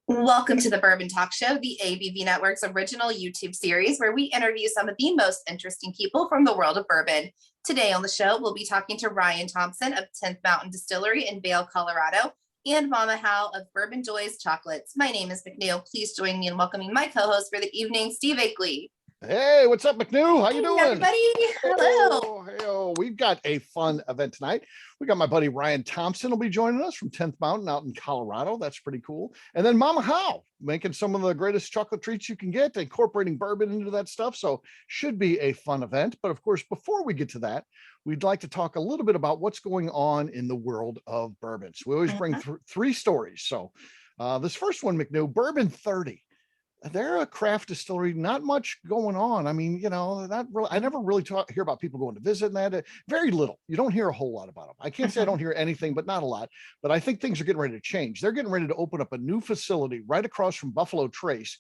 Welcome to the Bourbon Talk Show, the ABV Network's original YouTube series where we interview some of the most interesting people from the world of bourbon. Today on the show, we'll be talking to Ryan Thompson of 10th Mountain Distillery in Vail, Colorado, and Mama Howe of Bourbon Joys Chocolates. My name is McNew. Please join me in welcoming my co-host for the evening, Steve Akley. Hey, what's up, McNew? How you doing? Everybody, hello. Hey, we've got a fun event tonight. We got my buddy Ryan Thompson will be joining us from 10th Mountain out in Colorado. That's pretty cool. And then Mama Howe making some of the greatest chocolate treats you can get, incorporating bourbon into that stuff. So should be a fun event. But of course, before we get to that, we'd like to talk a little bit about what's going on in the world of bourbons. We always bring three stories. So this first one, McNew, Bourbon 30. They're a craft distillery, not much going on. I mean, you know, I never really hear about people going to visit and that. Very little. You don't hear a whole lot about them. I can't say I don't hear anything, but not a lot. But I think things are getting ready to change. They're getting ready to open up a new facility right across from Buffalo Trace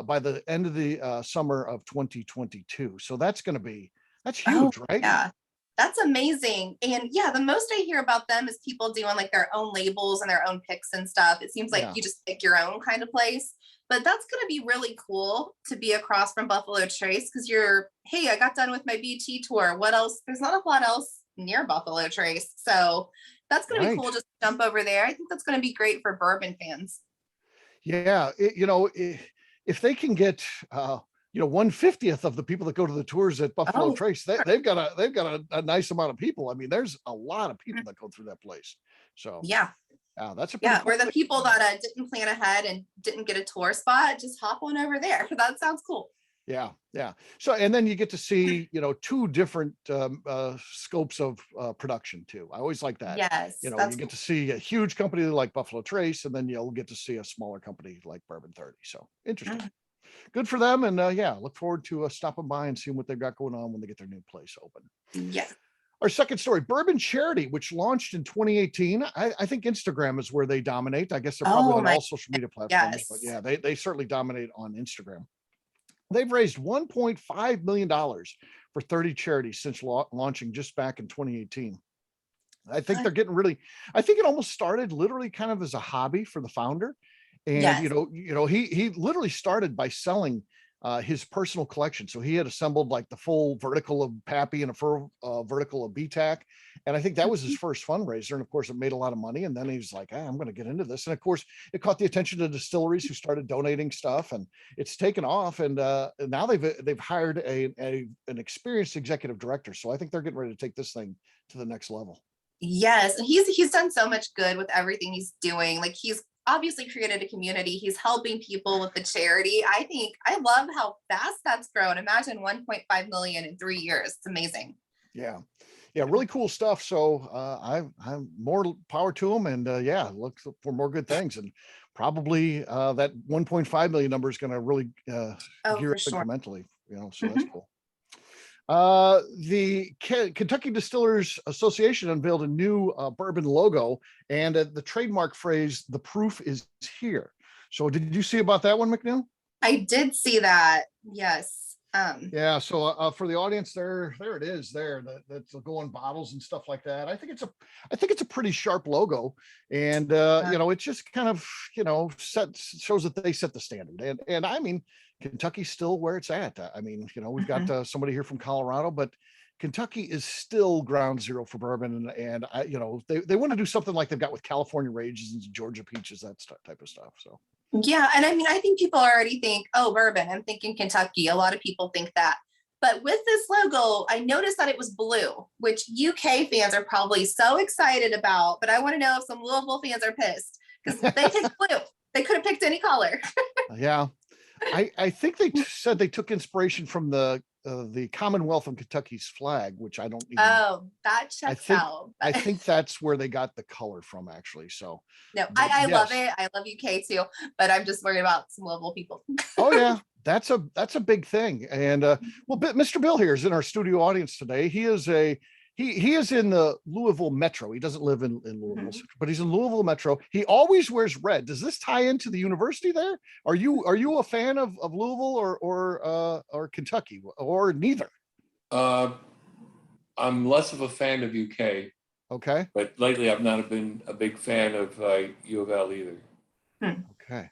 by the end of the summer of 2022. So that's huge, right? Yeah. That's amazing. And yeah, the most I hear about them is people doing like their own labels and their own picks and stuff. It seems like you just pick your own kind of place. But that's going to be really cool to be across from Buffalo Trace because hey, I got done with my BT tour. What else? There's not a lot else near Buffalo Trace. So that's going to be cool. Just jump over there. I think that's going to be great for bourbon fans. Yeah. If they can get, 1/50th of the people that go to the tours at Buffalo Trace, they've got a nice amount of people. I mean, there's a lot of people that go through that place. So yeah. That's where the people that didn't plan ahead and didn't get a tour spot, just hop on over there. That sounds cool. Yeah. So, and then you get to see, two different scopes of production too. I always like that. Yes. You get to see a huge company like Buffalo Trace, and then you'll get to see a smaller company like Bourbon 30. So interesting. Good for them. And look forward to stopping by and seeing what they've got going on when they get their new place open. Yeah. Our second story, Bourbon Charity, which launched in 2018. I think Instagram is where they dominate. I guess they're probably on all social media platforms, but yeah, they certainly dominate on Instagram. They've raised $1.5 million for 30 charities since launching just back in 2018. I think they're getting I think it almost started literally kind of as a hobby for the founder. And, he literally started by selling his personal collection. So he had assembled like the full vertical of Pappy and a full vertical of BTAC. And I think that was his first fundraiser. And of course it made a lot of money. And then he was like, I'm going to get into this. And of course it caught the attention of distilleries who started donating stuff, and it's taken off. And now they've hired an experienced executive director. So I think they're getting ready to take this thing to the next level. Yes. And he's done so much good with everything he's doing. Like he's obviously created a community. He's helping people with the charity. I love how fast that's grown. Imagine 1.5 million in 3 years. It's amazing. Yeah, really cool stuff. So I'm more power to them, and look for more good things. And probably that 1.5 million number is going to really gear up incrementally. So that's cool. The Kentucky Distillers Association unveiled a new bourbon logo, and the trademark phrase, "The proof is here." So did you see about that one, McNew? I did see that. Yes. So for the audience, there it is there. That's go on bottles and stuff like that. I think it's a pretty sharp logo, and it just kind of shows that they set the standard. And I mean, Kentucky's still where it's at. I mean, we've got somebody here from Colorado, but Kentucky is still ground zero for bourbon. And they want to do something like they've got with California Raisins, Georgia Peaches, that type of stuff. So. Yeah. And I mean, I think people already think, bourbon. I'm thinking Kentucky. A lot of people think that. But with this logo, I noticed that it was blue, which UK fans are probably so excited about. But I want to know if some Louisville fans are pissed because they picked blue. They could have picked any color. Yeah. I think they said they took inspiration from the Commonwealth of Kentucky's flag, which I don't even. That checks out. I think that's where they got the color from, actually. So no, I love it. I love UK too, but I'm just worried about some Louisville people. Oh yeah, that's a big thing. And Mr. Bill here is in our studio audience today. He is he is in the Louisville Metro. He doesn't live in Louisville, but he's in Louisville Metro. He always wears red. Does this tie into the university there? Are you a fan of Louisville or Kentucky, or neither? I'm less of a fan of UK. Okay. But lately I've not been a big fan of U of L either. Okay.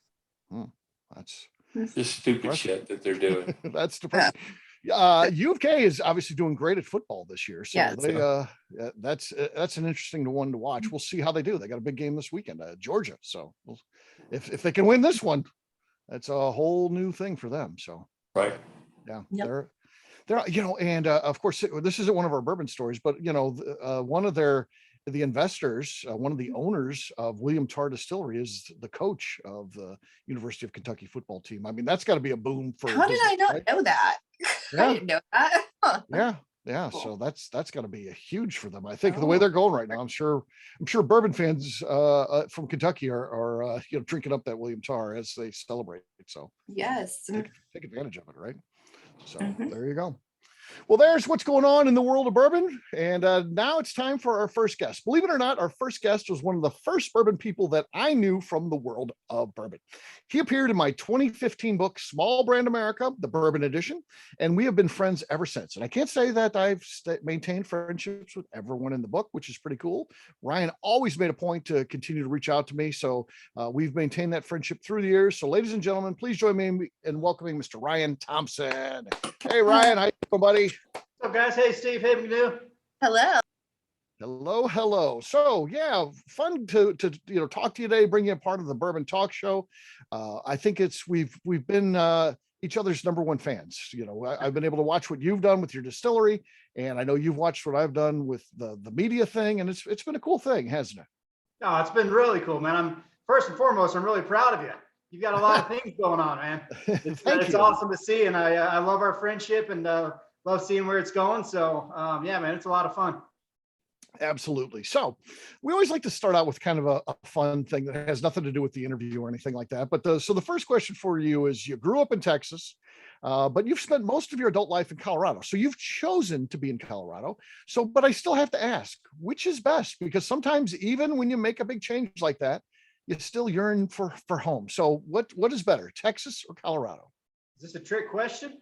That's just stupid shit that they're doing. That's depressing. U of K is obviously doing great at football this year, so that's an interesting one to watch. We'll see how they do. They got a big game this weekend, Georgia. So if they can win this one, that's a whole new thing for them. So right, they're and of course this isn't one of our bourbon stories, but one of the investors, one of the owners of William Tarr Distillery is the coach of the University of Kentucky football team. I mean, that's got to be a boom for. How did I not know that? I didn't know that. Huh. Yeah. Cool. So that's got to be a huge for them. I think the way they're going right now, I'm sure bourbon fans from Kentucky are drinking up that William Tarr as they celebrate. So yes, take advantage of it, right? So there you go. Well, there's what's going on in the world of bourbon. And now it's time for our first guest. Believe it or not, our first guest was one of the first bourbon people that I knew from the world of bourbon. He appeared in my 2015 book, Small Brand America, the Bourbon Edition, and we have been friends ever since. And I can't say that I've maintained friendships with everyone in the book, which is pretty cool. Ryan always made a point to continue to reach out to me. So we've maintained that friendship through the years. So ladies and gentlemen, please join me in welcoming Mr. Ryan Thompson. Hey, Ryan, how you doing, buddy? What's up, guys? Hey, Steve. Hey, McNew. Hello. So fun to talk to you today, bring you a part of the Bourbon Talk Show. I think we've been each other's number one fans. I've been able to watch what you've done with your distillery, and I know you've watched what I've done with the media thing, and it's been a cool thing, hasn't it? No, it's been really cool, man. I'm really proud of you. You've got a lot of things going on, man. It's awesome to see, and I love our friendship and love seeing where it's going. So man, it's a lot of fun. Absolutely. So we always like to start out with kind of a fun thing that has nothing to do with the interview or anything like that. But so the first question for you is, you grew up in Texas, but you've spent most of your adult life in Colorado. So you've chosen to be in Colorado. So, but I still have to ask, which is best? Because sometimes even when you make a big change like that, you still yearn for home. So what is better, Texas or Colorado? Is this a trick question?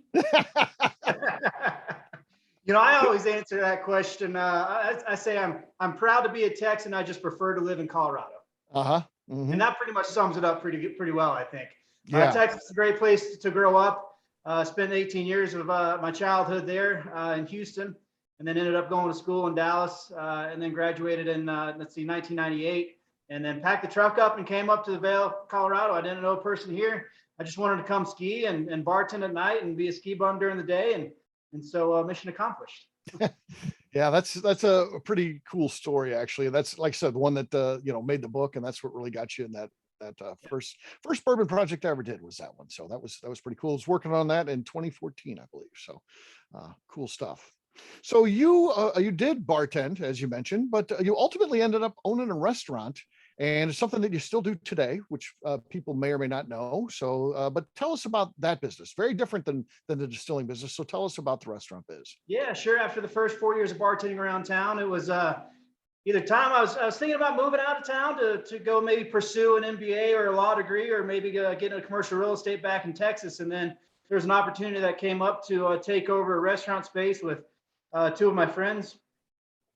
I always answer that question. I say I'm proud to be a Texan. I just prefer to live in Colorado. And that pretty much sums it up pretty well, I think. Texas is a great place to grow up. Spent 18 years of my childhood there in Houston, and then ended up going to school in Dallas, and then graduated in 1998. And then packed the truck up and came up to the Vail, Colorado. I didn't know a person here. I just wanted to come ski and bartend at night and be a ski bum during the day. And so mission accomplished. Yeah, that's a pretty cool story, actually. That's, like I said, the one that made the book, and that's what really got you in that first bourbon project I ever did was that one. So that was pretty cool. I was working on that in 2014, I believe. So cool stuff. So you did bartend, as you mentioned, but you ultimately ended up owning a restaurant, and it's something that you still do today, which people may or may not know. So, but tell us about that business. Very different than the distilling business. So tell us about the restaurant biz. Yeah, sure. After the first 4 years of bartending around town, it was either time I was thinking about moving out of town to go maybe pursue an MBA or a law degree, or maybe get into commercial real estate back in Texas. And then there was an opportunity that came up to take over a restaurant space with two of my friends.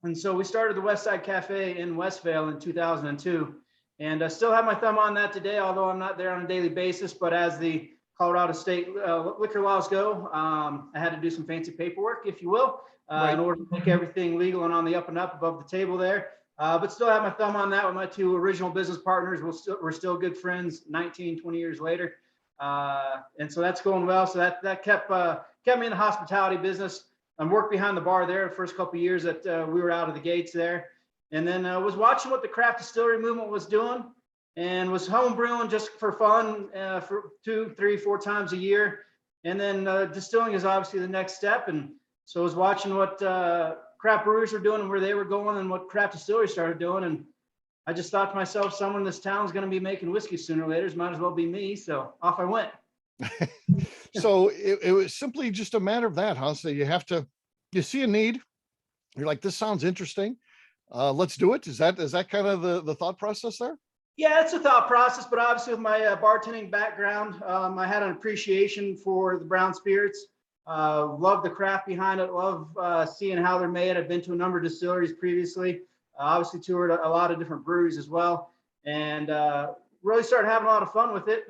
And so we started the West Side Cafe in Westvale in 2002. And I still have my thumb on that today, although I'm not there on a daily basis. But as the Colorado state liquor laws go, I had to do some fancy paperwork, if you will, in order to make everything legal and on the up and up above the table there. But still have my thumb on that with my two original business partners. We're still good friends 19, 20 years later. And so that's going well. So that kept me in the hospitality business. I worked behind the bar there the first couple of years that we were out of the gates there. And then was watching what the craft distillery movement was doing, and was home brewing just for fun for 2, 3, 4 times a year. And then distilling is obviously the next step. And so I was watching what craft brewers were doing and where they were going and what craft distillery started doing. And I just thought to myself, someone in this town is going to be making whiskey sooner or later. It might as well be me. So off I went. So it was simply just a matter of that, huh? So you see a need, you're like, this sounds interesting. Let's do it. Is that kind of the thought process there? Yeah, it's a thought process, but obviously with my bartending background, I had an appreciation for the brown spirits. Love the craft behind it. Love seeing how they're made. I've been to a number of distilleries previously. Obviously toured a lot of different breweries as well. And really started having a lot of fun with it,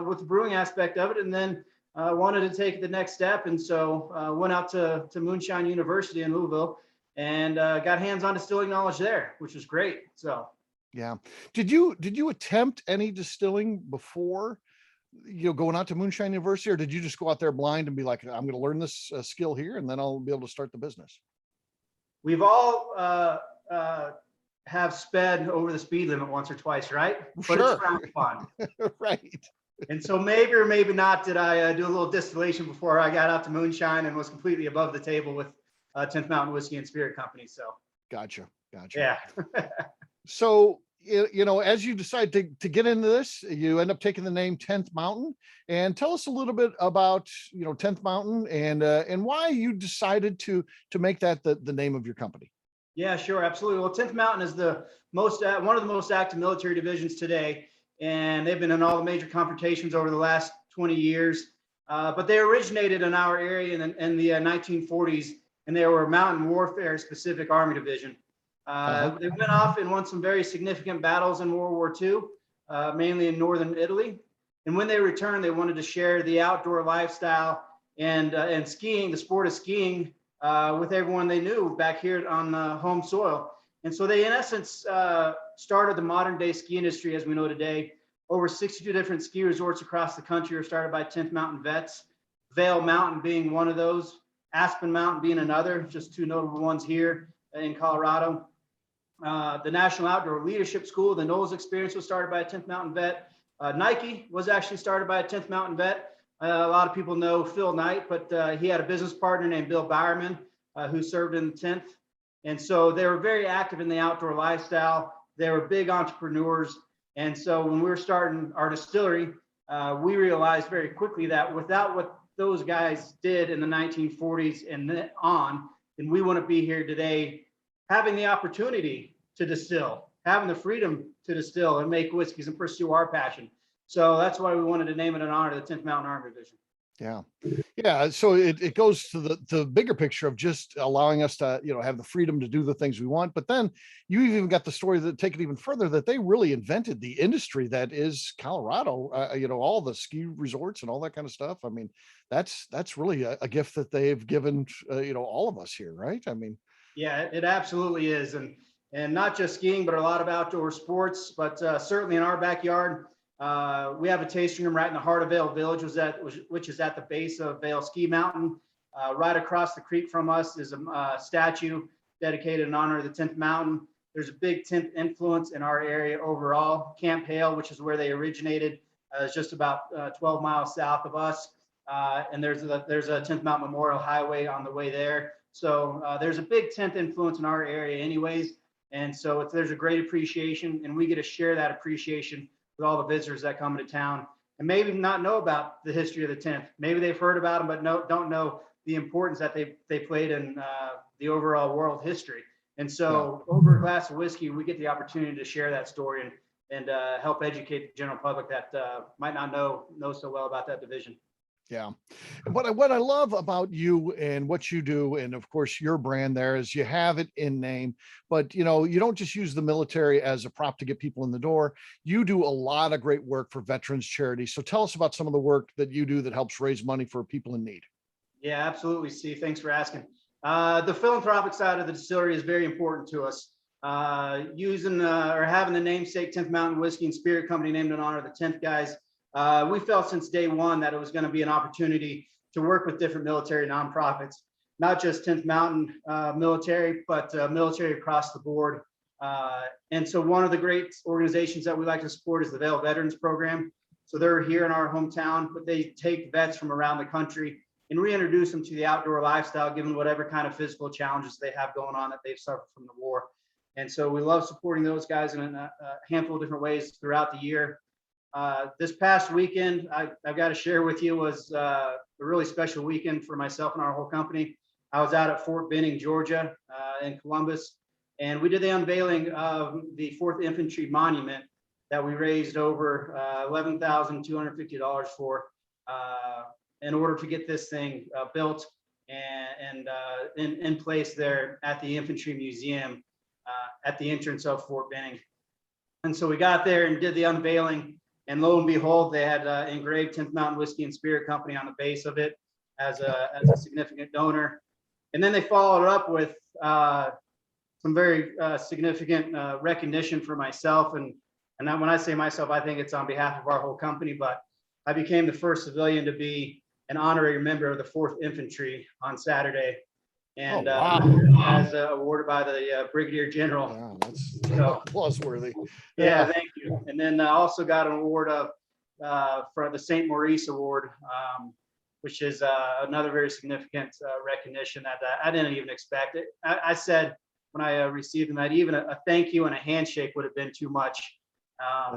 with the brewing aspect of it, and then wanted to take the next step. And so went out to Moonshine University in Louisville and got hands-on distilling knowledge there, which was great. So yeah. Did you attempt any distilling before going out to Moonshine University, or did you just go out there blind and be like, I'm going to learn this skill here and then I'll be able to start the business? We've all have sped over the speed limit once or twice, right? But sure. It's round fun. Right. And so maybe or maybe not did I do a little distillation before I got out to Moonshine and was completely above the table with 10th Mountain Whiskey and Spirit Company. So gotcha. Yeah. So as you decide to get into this, you end up taking the name 10th Mountain. And tell us a little bit about 10th Mountain and why you decided to make that the name of your company. Yeah, sure, absolutely. Well, 10th Mountain is the one of the most active military divisions today, and they've been in all the major confrontations over the last 20 years. But they originated in our area in the 1940s, and they were a mountain warfare specific Army division. They went off and won some very significant battles in World War II, mainly in northern Italy. And when they returned, they wanted to share the outdoor lifestyle and skiing, the sport of skiing, with everyone they knew back here on home soil. And so they, in essence, started the modern day ski industry as we know today. Over 62 different ski resorts across the country are started by 10th Mountain vets. Vail Mountain being one of those, Aspen Mountain being another, just two notable ones here in Colorado. The National Outdoor Leadership School, the Knowles Experience, was started by a 10th Mountain vet. Nike was actually started by a 10th Mountain vet. A lot of people know Phil Knight, but he had a business partner named Bill Bowerman, who served in the 10th. And so they were very active in the outdoor lifestyle. They were big entrepreneurs. And so when we were starting our distillery, we realized very quickly that without what those guys did in the 1940s and on, then we wouldn't be here today having the opportunity to distill, having the freedom to distill and make whiskeys and pursue our passion. So that's why we wanted to name it in honor of the 10th Mountain Army Division. Yeah. So it goes to the bigger picture of just allowing us to, have the freedom to do the things we want. But then you even got the story that take it even further, that they really invented the industry that is Colorado, all the ski resorts and all that kind of stuff. I mean, that's really a gift that they've given, all of us here, right? I mean, yeah, it absolutely is. And not just skiing, but a lot of outdoor sports, but certainly in our backyard, we have a tasting room right in the heart of Vail Village, which is at the base of Vail Ski Mountain. Right across the creek from us is a statue dedicated in honor of the 10th Mountain. There's a big 10th influence in our area overall. Camp Hale, which is where they originated, is just about 12 miles south of us. And there's a 10th Mountain Memorial Highway on the way there. So there's a big 10th influence in our area anyways. And so there's a great appreciation, and we get to share that appreciation with all the visitors that come into town and maybe not know about the history of the 10th. Maybe they've heard about them, but don't know the importance that they played in the overall world history. And so over a glass of whiskey, we get the opportunity to share that story and help educate the general public that might not know so well about that division. Yeah. And what I love about you and what you do, and of course your brand there, is you have it in name, but you don't just use the military as a prop to get people in the door. You do a lot of great work for veterans charities. So tell us about some of the work that you do that helps raise money for people in need. Yeah, absolutely, Steve. Thanks for asking. The philanthropic side of the distillery is very important to us. Using or having the namesake 10th Mountain Whiskey and Spirit Company named in honor of the 10th guys, we felt since day one that it was going to be an opportunity to work with different military nonprofits, not just 10th Mountain military, but military across the board. And so one of the great organizations that we like to support is the Vail Veterans Program. So they're here in our hometown, but they take vets from around the country and reintroduce them to the outdoor lifestyle, given whatever kind of physical challenges they have going on that they've suffered from the war. And so we love supporting those guys in a handful of different ways throughout the year. This past weekend, I've got to share with you, was a really special weekend for myself and our whole company. I was out at Fort Benning, Georgia, in Columbus, and we did the unveiling of the 4th Infantry Monument that we raised over $11,250 for in order to get this thing built and in place there at the Infantry Museum at the entrance of Fort Benning. And so we got there and did the unveiling, and lo and behold, they had engraved 10th Mountain Whiskey and Spirit Company on the base of it as a significant donor. And then they followed it up with some very significant recognition for myself. And when I say myself, I think it's on behalf of our whole company, but I became the first civilian to be an honorary member of the 4th Infantry on Saturday. And as awarded by the Brigadier General. Wow, that's applause-worthy. Yeah, thank you. And then I also got an award for the St. Maurice Award, which is another very significant recognition that I didn't even expect it. I said when I received them that even a thank you and a handshake would have been too much.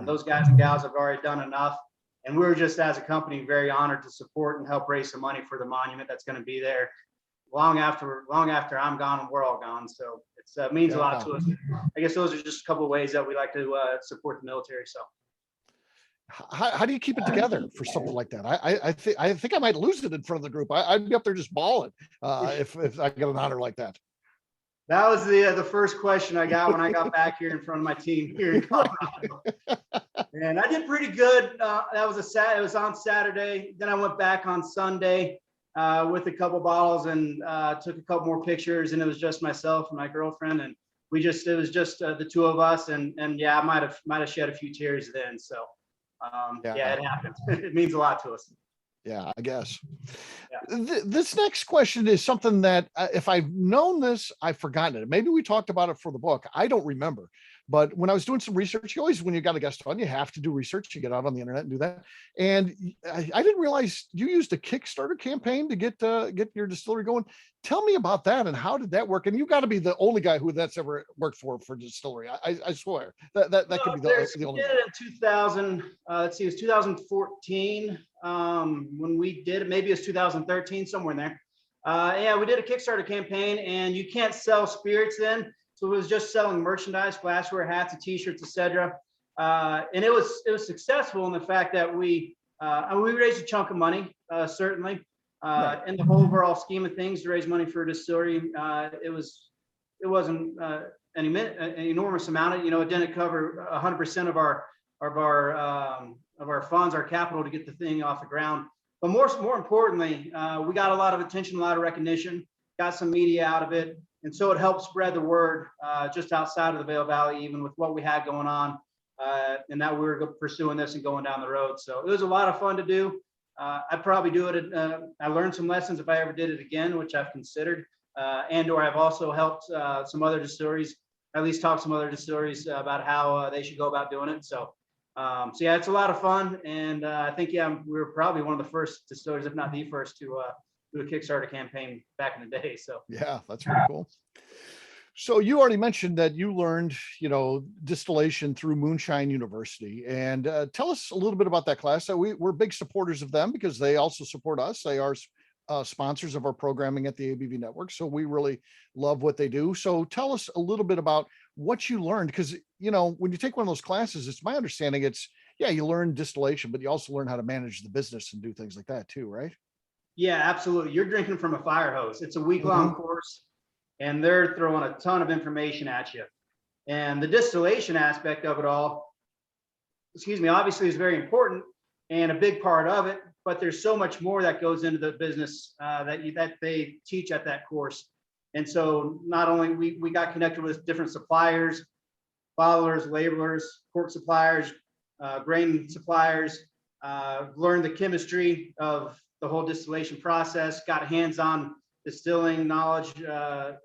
Those guys and gals have already done enough. And we're just, as a company, very honored to support and help raise some money for the monument that's going to be there long after I'm gone and we're all gone. So it means a lot to us. I guess those are just a couple of ways that we like to support the military. So how do you keep it together for something like that? I think I might lose it in front of the group. I'd be up there just bawling if I get an honor like that. That was the first question I got when I got back here in front of my team here in Colorado. And I did pretty good. It was on Saturday. Then I went back on Sunday with a couple bottles and took a couple more pictures, and it was just myself and my girlfriend, and it was just the two of us, and yeah, I might have shed a few tears then. So yeah, it happens. It means a lot to us. Yeah, I guess. Yeah. This next question is something that if I've known this, I've forgotten it. Maybe we talked about it for the book. I don't remember. But when I was doing some research, when you got a guest on, you have to do research. You get out on the internet and do that. And I didn't realize you used a Kickstarter campaign to get your distillery going. Tell me about that and how did that work? And you got to be the only guy who that's ever worked for distillery. I swear that could be the only. We did it in 2000. Let's see, it was 2014 when we did it. Maybe it's 2013, somewhere in there. Yeah, we did a Kickstarter campaign, and you can't sell spirits then. So it was just selling merchandise, glassware, hats, t-shirts, etc. And it was successful in the fact that we raised a chunk of money, certainly. In the whole overall scheme of things, to raise money for a distillery, it wasn't an enormous amount. It didn't cover 100% of our funds, our capital to get the thing off the ground. But more importantly, we got a lot of attention, a lot of recognition, got some media out of it. And so it helped spread the word just outside of the Vail Valley, even with what we had going on, and that we were pursuing this and going down the road. So it was a lot of fun to do. I'd probably do it. I learned some lessons if I ever did it again, which I've considered. And/or I've also helped some other distilleries, at least talk some other distilleries about how they should go about doing it. So yeah, it's a lot of fun. And I think, we were probably one of the first distilleries, if not the first, to do a Kickstarter campaign back in the day. So yeah, that's pretty cool. So you already mentioned that you learned, distillation through Moonshine University, and tell us a little bit about that class. So we're big supporters of them because they also support us. They are sponsors of our programming at the ABV Network. So we really love what they do. So tell us a little bit about what you learned, because, when you take one of those classes, it's my understanding you learn distillation, but you also learn how to manage the business and do things like that too, right? Yeah, absolutely. You're drinking from a fire hose. It's a week-long course, and they're throwing a ton of information at you. And the distillation aspect of it all, obviously is very important and a big part of it, but there's so much more that goes into the business that they teach at that course. And so not only we got connected with different suppliers, bottlers, labelers, cork suppliers, grain suppliers, learned the chemistry of the whole distillation process, got hands-on distilling knowledge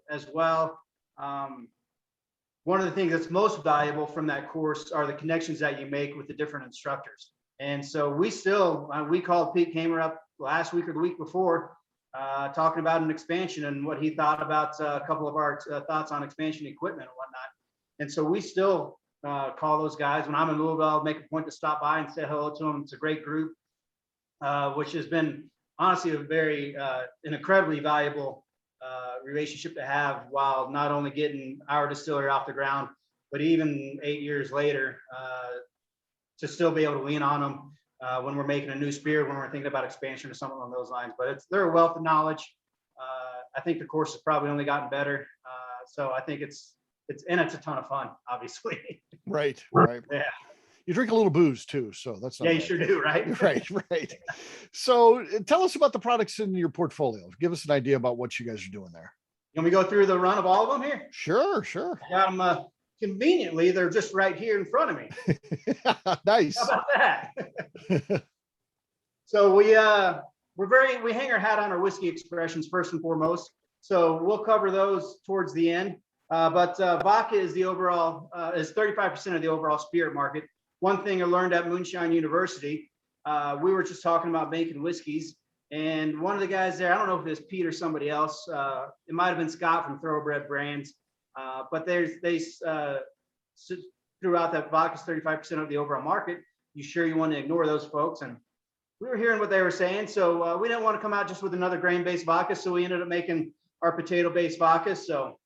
as well. One of the things that's most valuable from that course are the connections that you make with the different instructors. And so we called Pete Kamer up last week or the week before, talking about an expansion and what he thought about a couple of our thoughts on expansion equipment and whatnot. And so we still call those guys. When I'm in Louisville, I'll make a point to stop by and say hello to them. It's a great group. Which has been honestly an incredibly valuable relationship to have, while not only getting our distillery off the ground, but even 8 years later, to still be able to lean on them when we're making a new spirit, when we're thinking about expansion or something along those lines. But they're a wealth of knowledge. I think the course has probably only gotten better. So I think it's it's a ton of fun, obviously. Right. Yeah. You drink a little booze too, so that's not Yeah, you bad. sure do, right? Right. So tell us about the products in your portfolio. Give us an idea about what you guys are doing there. Can we go through the run of all of them here? Sure. I got them conveniently. They're just right here in front of me. Nice. How about that? So we hang our hat on our whiskey expressions first and foremost. So we'll cover those towards the end. But vodka is the overall is 35% of the overall spirit market. One thing I learned at Moonshine University, we were just talking about making whiskeys, and one of the guys there, I don't know if it was Pete or somebody else, it might have been Scott from Thoroughbred Brands, but they threw out that vodka is 35% of the overall market. You sure you want to ignore those folks? And we were hearing what they were saying, so we didn't want to come out just with another grain-based vodka, so we ended up making our potato-based vodka. So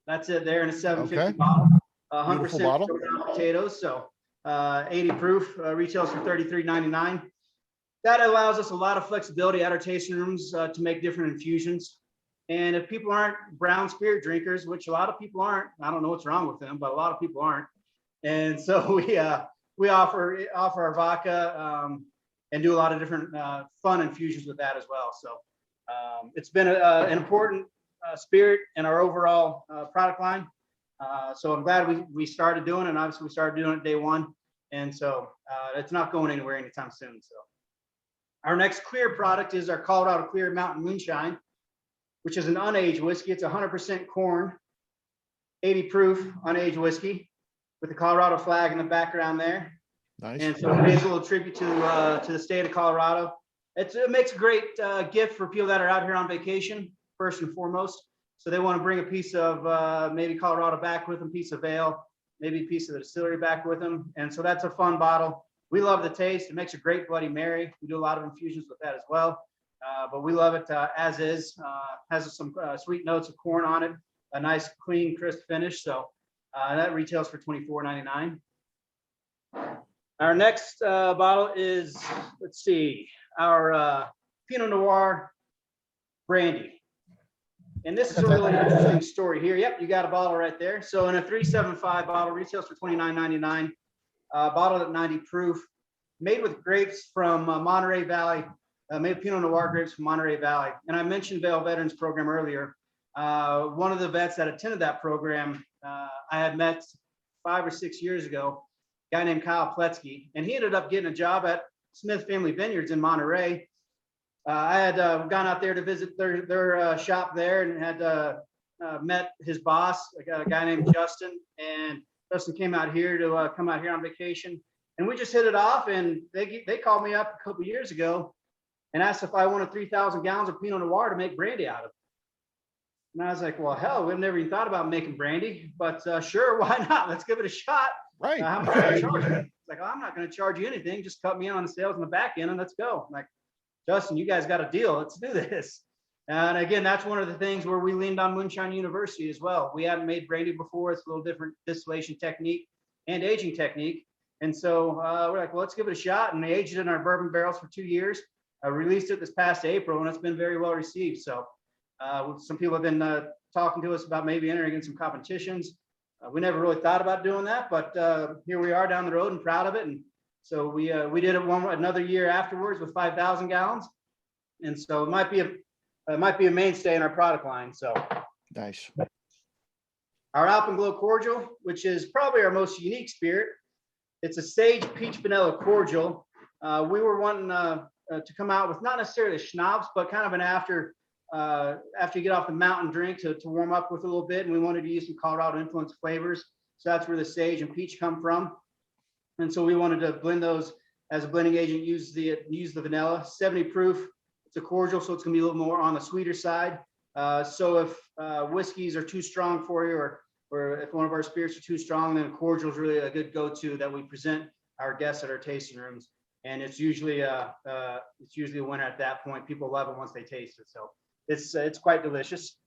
that's it there in a 750 bottle, 100% potatoes. So 80 proof, retails for $33.99. That allows us a lot of flexibility at our tasting rooms to make different infusions. And if people aren't brown spirit drinkers, which a lot of people aren't, I don't know what's wrong with them, but a lot of people aren't. And so we offer our vodka and do a lot of different fun infusions with that as well. So it's been an important spirit in our overall product line. So I'm glad we started doing it, and obviously we started doing it day one. And so it's not going anywhere anytime soon. So our next clear product is our Colorado Clear Mountain Moonshine, which is an unaged whiskey. It's 100% corn, 80 proof unaged whiskey with the Colorado flag in the background there. Nice. And so it pays a little tribute to the state of Colorado. It makes a great gift for people that are out here on vacation, first and foremost. So they want to bring a piece of maybe Colorado back with them, piece of ale, maybe a piece of the distillery back with them. And so that's a fun bottle. We love the taste. It makes a great Bloody Mary. We do a lot of infusions with that as well. But we love it as is. Has some sweet notes of corn on it, a nice, clean, crisp finish. So that retails for $24.99. Our next bottle is, let's see, our Pinot Noir Brandy. And this is a really interesting story here. Yep, you got a bottle right there. So in a 375 bottle, retails for $29.99. Bottled at 90 proof, made with grapes from Monterey Valley, made Pinot Noir grapes from Monterey Valley. And I mentioned Vail Veterans Program earlier. One of the vets that attended that program, I had met 5 or 6 years ago, a guy named Kyle Pletsky, and he ended up getting a job at Smith Family Vineyards in Monterey. I had gone out there to visit their shop there and had met his boss, a guy named Justin, and Justin came out here to come out here on vacation, and we just hit it off. And they called me up a couple of years ago and asked if I wanted 3,000 gallons of Pinot Noir to make brandy out of. And I was like, well, hell, we've never even thought about making brandy, but sure, why not? Let's give it a shot. Right. How much are you charging? It's like, oh, I'm not going to charge you anything. Just cut me in on the sales in the back end and let's go. I'm like, Justin, you guys got a deal. Let's do this. And again, that's one of the things where we leaned on Moonshine University as well. We hadn't made brandy before. It's a little different distillation technique and aging technique. And so we're like, well, let's give it a shot. And we aged it in our bourbon barrels for 2 years. I released it this past April, and it's been very well received. So some people have been talking to us about maybe entering in some competitions. We never really thought about doing that, but here we are down the road and proud of it. And so we did it another year afterwards with 5,000 gallons. And so it might be a mainstay in our product line. So nice. Our Alpenglow Cordial, which is probably our most unique spirit. It's a sage peach vanilla cordial. We were wanting to come out with not necessarily schnapps, but kind of an after you get off the mountain drink to warm up with a little bit. And we wanted to use some Colorado influenced flavors. So that's where the sage and peach come from. And so we wanted to blend those as a blending agent, use the vanilla, 70 proof. It's a cordial, so it's gonna be a little more on the sweeter side. So if whiskeys are too strong for you, or if one of our spirits are too strong, then a cordial is really a good go-to that we present our guests at our tasting rooms. And it's usually a winner at that point. People love it once they taste it. So it's quite delicious.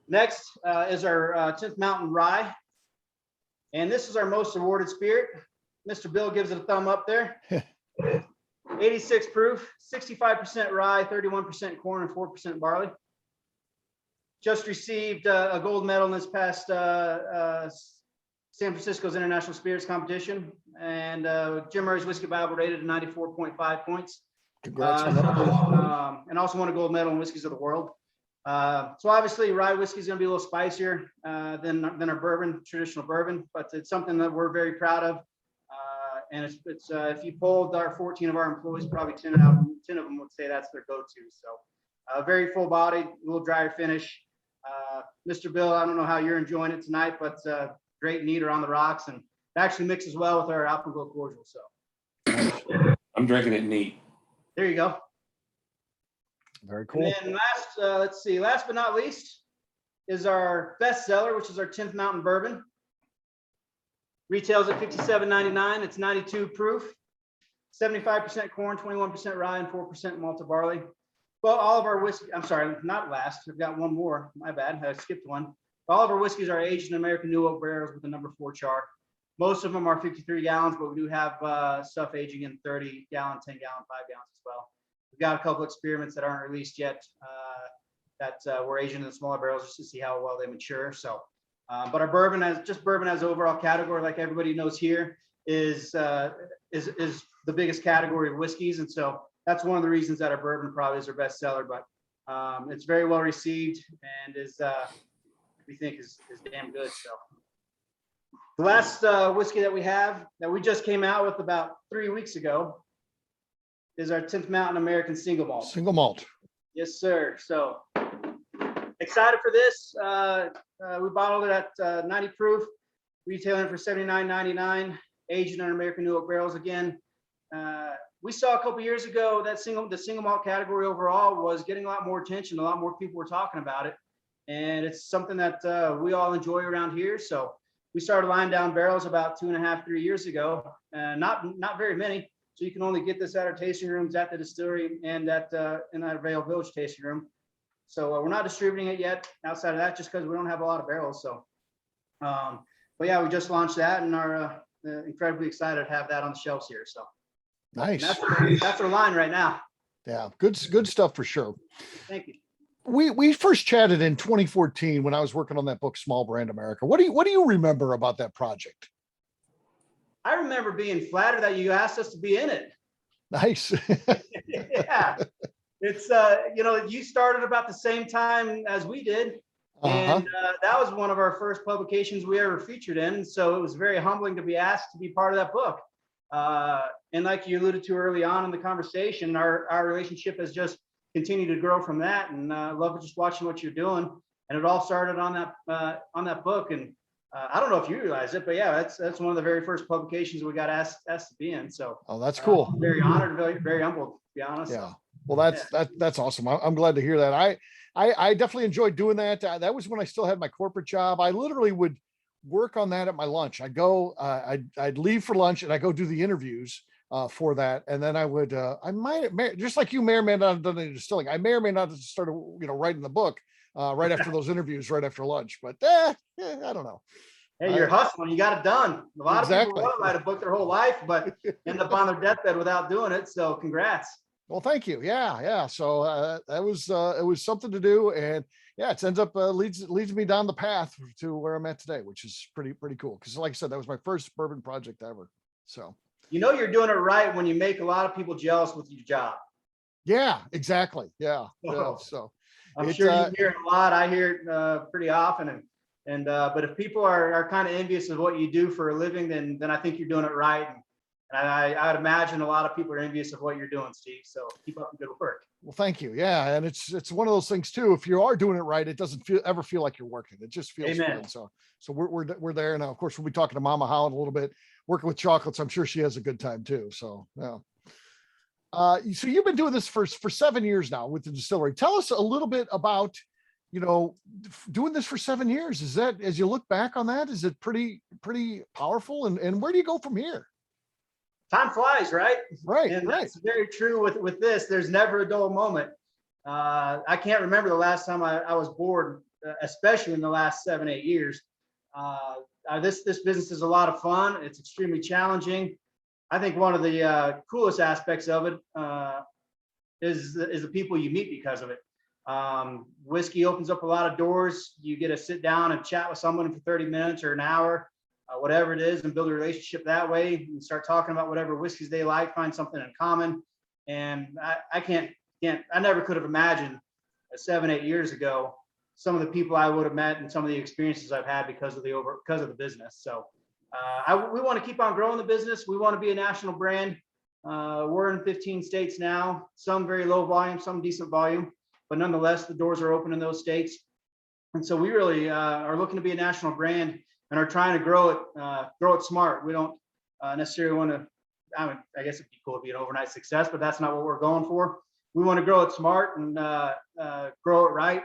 Next is our 10th Mountain Rye. And this is our most awarded spirit. Mr. Bill gives it a thumb up there. 86 proof, 65% rye, 31% corn, and 4% barley. just received a gold medal in this past San Francisco's International Spirits Competition, and Jim Murray's Whiskey Bible rated at 94.5 points. Congrats on that. And also won a gold medal in Whiskeys of the World. So obviously rye whiskey is going to be a little spicier than our bourbon, traditional bourbon, but it's something that we're very proud of. And it's if you polled our 14 of our employees, probably 10 of them would say that's their go-to. So very full bodied, a little drier finish. Mr. Bill, I don't know how you're enjoying it tonight, but great neat on the rocks, and it actually mixes well with our Alpenglow Cordial. So I'm drinking it neat. there you go. Very cool. And then last but not least is our best seller, which is our 10th Mountain Bourbon. Retails at $57.99. It's 92 proof, 75% corn, 21% rye, and 4% malted barley. Well, all of our whiskey, I'm sorry, not last. I've got one more. My bad. I skipped one. All of our whiskeys are aged in American New Oak barrels with a number 4 char. Most of them are 53 gallons, but we do have stuff aging in 30 gallon, 10 gallon, 5 gallons as well. We've got a couple experiments that aren't released yet that we're aging in the smaller barrels just to see how well they mature. So, but our bourbon as overall category, like everybody knows here, is the biggest category of whiskeys, and so that's one of the reasons that our bourbon probably is our best seller. But it's very well received and is we think is damn good. So the last whiskey that we have that we just came out with about 3 weeks ago is our 10th Mountain American Single Malt. Single malt. Yes, sir. So excited for this. We bottled it at 90 proof, retailing for $79.99, aged in our American New Oak barrels again. We saw a couple years ago that the single malt category overall was getting a lot more attention. A lot more people were talking about it, and it's something that we all enjoy around here. So we started laying down barrels about 2.5, 3 years ago, not very many. So you can only get this at our tasting rooms, at the distillery, and in that Vale Village tasting room. So we're not distributing it yet outside of that, just because we don't have a lot of barrels. So, but yeah, we just launched that and are incredibly excited to have that on the shelves here. So nice. That's our line right now. Yeah, good stuff for sure. Thank you. We first chatted in 2014 when I was working on that book, Small Brand America. What do you remember about that project? I remember being flattered that you asked us to be in it. Nice. Yeah, it's you started about the same time as we did, and that was one of our first publications we ever featured in. So it was very humbling to be asked to be part of that book. And like you alluded to early on in the conversation, our relationship has just continued to grow from that, and I love just watching what you're doing. And it all started on that book. And I don't know if you realize it, but yeah, that's one of the very first publications we got asked to be in. So that's cool. Very honored, very, very humbled, to be honest. Yeah. Well, that's awesome. I'm glad to hear that. I definitely enjoyed doing that. That was when I still had my corporate job. I literally would work on that at my lunch. I'd leave for lunch and I go do the interviews for that. And then I would, I might have, just like you may or may not have done any distilling. I may or may not have started, writing the book right after those interviews, right after lunch, but I don't know. Hey, you're hustling. You got it done. A lot of people want to write a book their whole life, but end up on their deathbed without doing it. So congrats. Well, thank you. Yeah. So it was something to do, and yeah, it ends up leads me down the path to where I'm at today, which is pretty cool. Because like I said, that was my first bourbon project ever. So you're doing it right when you make a lot of people jealous with your job. Yeah, exactly. Yeah. So I'm sure you hear it a lot. I hear it pretty often, and but if people are kind of envious of what you do for a living, then I think you're doing it right. And I'd imagine a lot of people are envious of what you're doing, Steve. So keep up the good work. Well, thank you. Yeah, and it's one of those things too. If you are doing it right, it doesn't ever feel like you're working. It just feels good. So we're there now. Of course, we'll be talking to Mama Howe in a little bit, working with chocolates. I'm sure she has a good time too. So yeah. So you've been doing this for 7 years now with the distillery. Tell us a little bit about, doing this for 7 years. Is that, as you look back on that, is it pretty powerful? And where do you go from here? Time flies, right? Right. And that's very true with this. There's never a dull moment. I can't remember the last time I was bored, especially in the last 7-8 years. This business is a lot of fun. It's extremely challenging. I think one of the coolest aspects of it is the people you meet because of it. Whiskey opens up a lot of doors. You get to sit down and chat with someone for 30 minutes or an hour, whatever it is, and build a relationship that way. And start talking about whatever whiskeys they like, find something in common. And I never could have imagined 7-8 years ago some of the people I would have met and some of the experiences I've had because of the business. So we want to keep on growing the business. We want to be a national brand. We're in 15 states now, some very low volume, some decent volume, but nonetheless, the doors are open in those states. And so we really are looking to be a national brand and are trying to grow it smart. We don't necessarily want to, I guess it'd be cool to be an overnight success, but that's not what we're going for. We want to grow it smart and grow it right.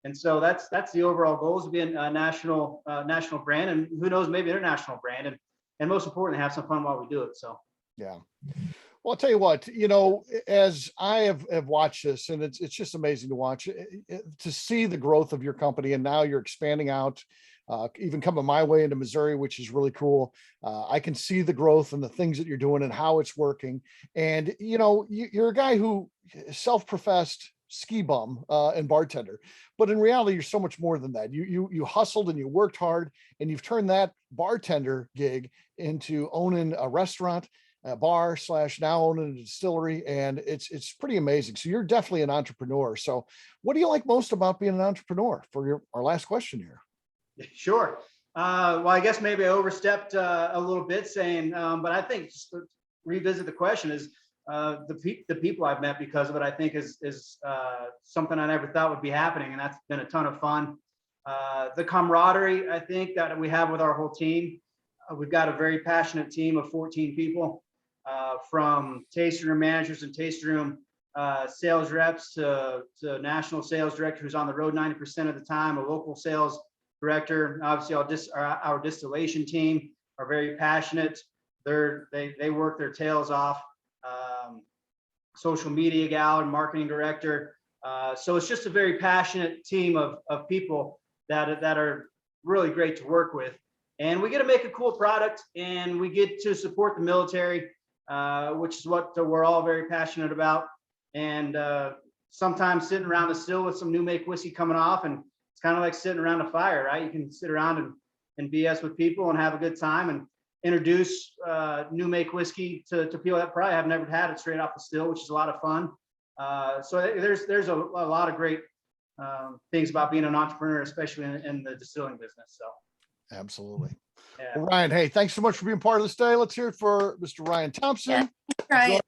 And so that's the overall goal, is to be a national brand, and who knows, maybe international brand, and most importantly, have some fun while we do it. So yeah. Well, I'll tell you what, as I have watched this, and it's just amazing to watch, to see the growth of your company, and now you're expanding out, even coming my way into Missouri, which is really cool. I can see the growth and the things that you're doing and how it's working. And, you're a guy who self-professed ski bum and bartender, but in reality, you're so much more than that. You hustled and you worked hard, and you've turned that bartender gig into owning a restaurant, a bar / now owning a distillery, and it's pretty amazing. So you're definitely an entrepreneur. So what do you like most about being an entrepreneur, for our last question here? Sure. Well, I guess maybe I overstepped a little bit saying, but I think just to revisit the question is the people I've met because of it, I think is something I never thought would be happening. And that's been a ton of fun. The camaraderie, I think, that we have with our whole team. We've got a very passionate team of 14 people, from tasting room managers and tasting room sales reps to national sales director who's on the road 90% of the time, a local sales director. Obviously, our distillation team are very passionate. They work their tails off. Social media gal and marketing director. So it's just a very passionate team of people that are really great to work with. And we get to make a cool product, and we get to support the military, which is what we're all very passionate about. And sometimes sitting around the still with some new make whiskey coming off, and it's kind of like sitting around a fire, right? You can sit around and BS with people and have a good time and introduce new make whiskey to people that probably have never had it straight off the still, which is a lot of fun. So there's a lot of great things about being an entrepreneur, especially in the distilling business. So. Absolutely. Yeah. Well, Ryan, hey, thanks so much for being part of this day. Let's hear it for Mr. Ryan Thompson. Yeah,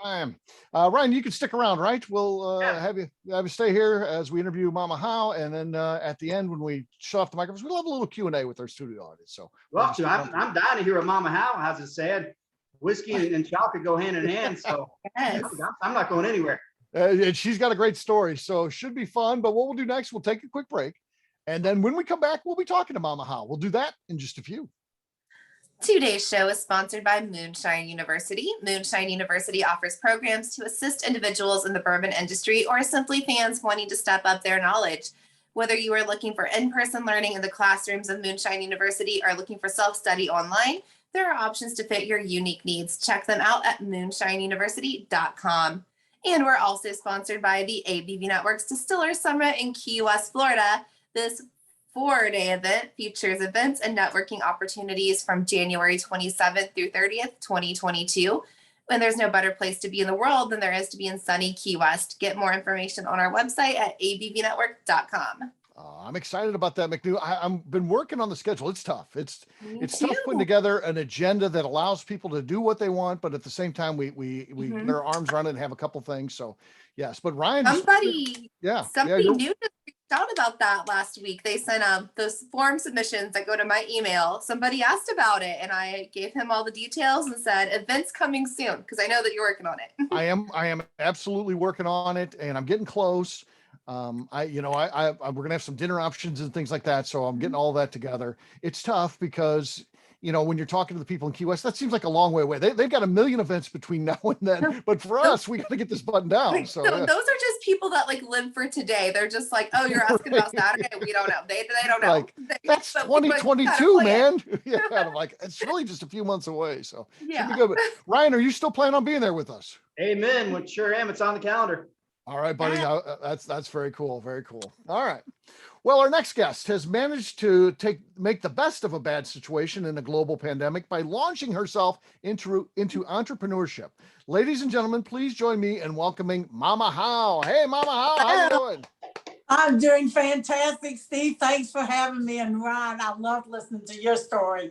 Ryan. Ryan, you can stick around, right? We'll have you stay here as we interview Mama Howe, and then at the end, when we shut off the microphones, we'll have a little Q&A with our studio audience. So, well, I'm dying to hear what Mama Howe has to say. Whiskey and chocolate go hand in hand, so yes. I'm not going anywhere. And she's got a great story, so should be fun. But what we'll do next, we'll take a quick break. And then when we come back, we'll be talking to Mama Howe. We'll do that in just a few. Today's show is sponsored by Moonshine University. Moonshine University offers programs to assist individuals in the bourbon industry or simply fans wanting to step up their knowledge. Whether you are looking for in-person learning in the classrooms of Moonshine University or looking for self-study online, there are options to fit your unique needs. Check them out at moonshineuniversity.com. And we're also sponsored by the ABV Network's Distillers Summit in Key West, Florida. This 4-day event features events and networking opportunities from January 27th through 30th, 2022. And there's no better place to be in the world than there is to be in sunny Key West. Get more information on our website at abvnetwork.com. I'm excited about that, McNew. I've been working on the schedule. It's tough. It's tough putting together an agenda that allows people to do what they want, but at the same time, we get our arms around it and have a couple things. So yes, but Ryan, somebody new just reached out about that last week. They sent those form submissions that go to my email. Somebody asked about it, and I gave him all the details and said events coming soon, because I know that you're working on it. I am absolutely working on it, and I'm getting close. We're gonna have some dinner options and things like that, so I'm getting all that together. It's tough because when you're talking to the people in Key West, that seems like a long way away. They've got a million events between now and then, but for us, we got to get this buttoned down. So those are just people that live for today. They're just like, oh, you're asking about Saturday. We don't know. They don't know. Like, that's 2022, man. Yeah, I'm like, it's really just a few months away. So yeah. Should be good. But Ryan, are you still planning on being there with us? Amen. Well, sure am. It's on the calendar. All right, buddy. Now, that's very cool. Very cool. All right. Well, our next guest has managed to make the best of a bad situation in a global pandemic by launching herself into entrepreneurship. Ladies and gentlemen, please join me in welcoming Mama Howe. Hey, Mama Howe, how you doing? I'm doing fantastic, Steve. Thanks for having me. And Ron, I love listening to your story.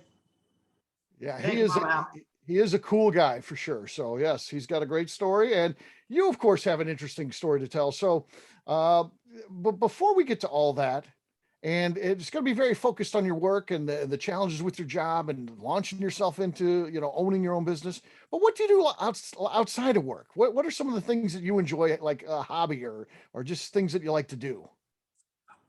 Yeah, he is a cool guy for sure. So yes, he's got a great story, and you, of course, have an interesting story to tell. So, but before we get to all that, and it's going to be very focused on your work and the challenges with your job and launching yourself into, owning your own business. But what do you do outside of work? What are some of the things that you enjoy, like a hobby or just things that you like to do?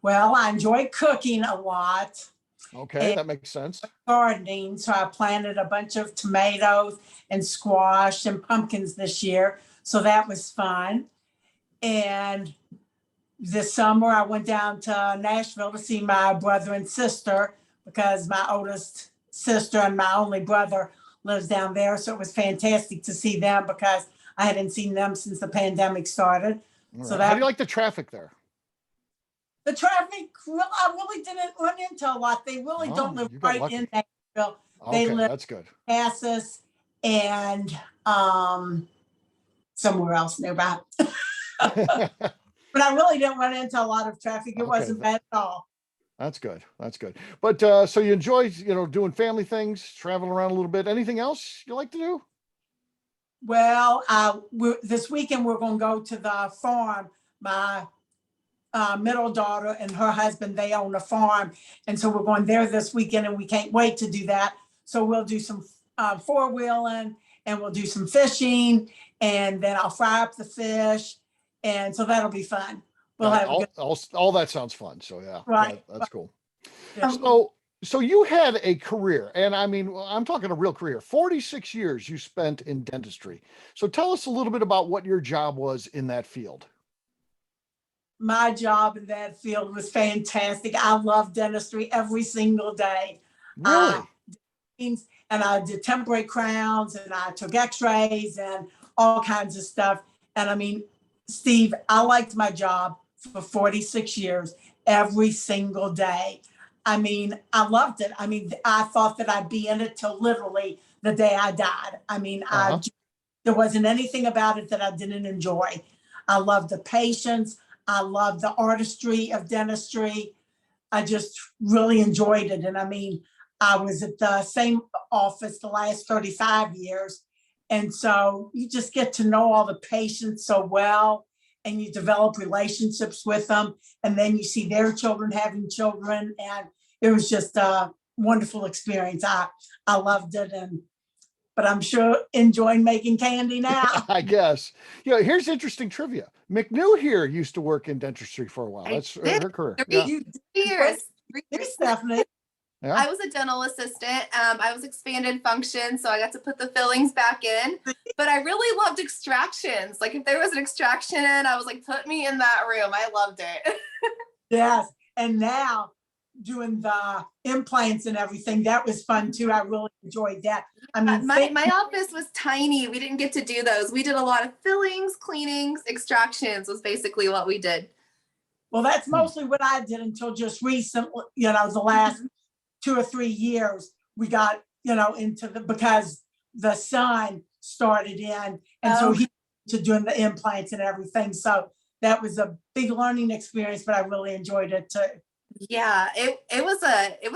Well, I enjoy cooking a lot. Okay, that makes sense. Gardening. So I planted a bunch of tomatoes and squash and pumpkins this year. So that was fun. And this summer I went down to Nashville to see my brother and sister because my oldest sister and my only brother lives down there. So it was fantastic to see them because I hadn't seen them since the pandemic started. Right. So how do you like the traffic there? The traffic, I really didn't run into a lot. They really don't live right lucky. In Nashville. They live that's good. Cassis and somewhere else nearby. But I really didn't run into a lot of traffic. It wasn't bad at all. That's good. That's good. But so you enjoy, doing family things, traveling around a little bit. Anything else you like to do? Well, this weekend we're going to go to the farm. My middle daughter and her husband, they own a farm. And so we're going there this weekend and we can't wait to do that. So we'll do some four-wheeling and we'll do some fishing and then I'll fry up the fish. And so that'll be fun. We'll have all that sounds fun. So yeah, right. That's cool. Yeah. So you had a career, and I mean, I'm talking a real career, 46 years you spent in dentistry. So tell us a little bit about what your job was in that field. My job in that field was fantastic. I love dentistry every single day. Really? And I did temporary crowns and I took x-rays and all kinds of stuff. And I mean, Steve, I liked my job for 46 years, every single day. I mean, I loved it. I mean, I thought that I'd be in it till literally the day I died. I mean, there wasn't anything about it that I didn't enjoy. I loved the patients. I loved the artistry of dentistry. I just really enjoyed it. And I mean, I was at the same office the last 35 years. And so you just get to know all the patients so well and you develop relationships with them. And then you see their children having children. And it was just a wonderful experience. I loved it. But I'm sure enjoying making candy now. I guess. Here's interesting trivia. McNew here used to work in dentistry for a while. That's her career. 3 years. Stephanie. Yeah. I was a dental assistant. I was expanded function, so I got to put the fillings back in. But I really loved extractions. Like if there was an extraction in, I was like, put me in that room. I loved it. Yes. And now doing the implants and everything, that was fun too. I really enjoyed that. I mean, my office was tiny. We didn't get to do those. We did a lot of fillings, cleanings, extractions was basically what we did. Well, that's mostly what I did until just recently, the last 2 or 3 years, we got, into because the son started in and so he to doing the implants and everything. So that was a big learning experience, but I really enjoyed it too. Yeah, it was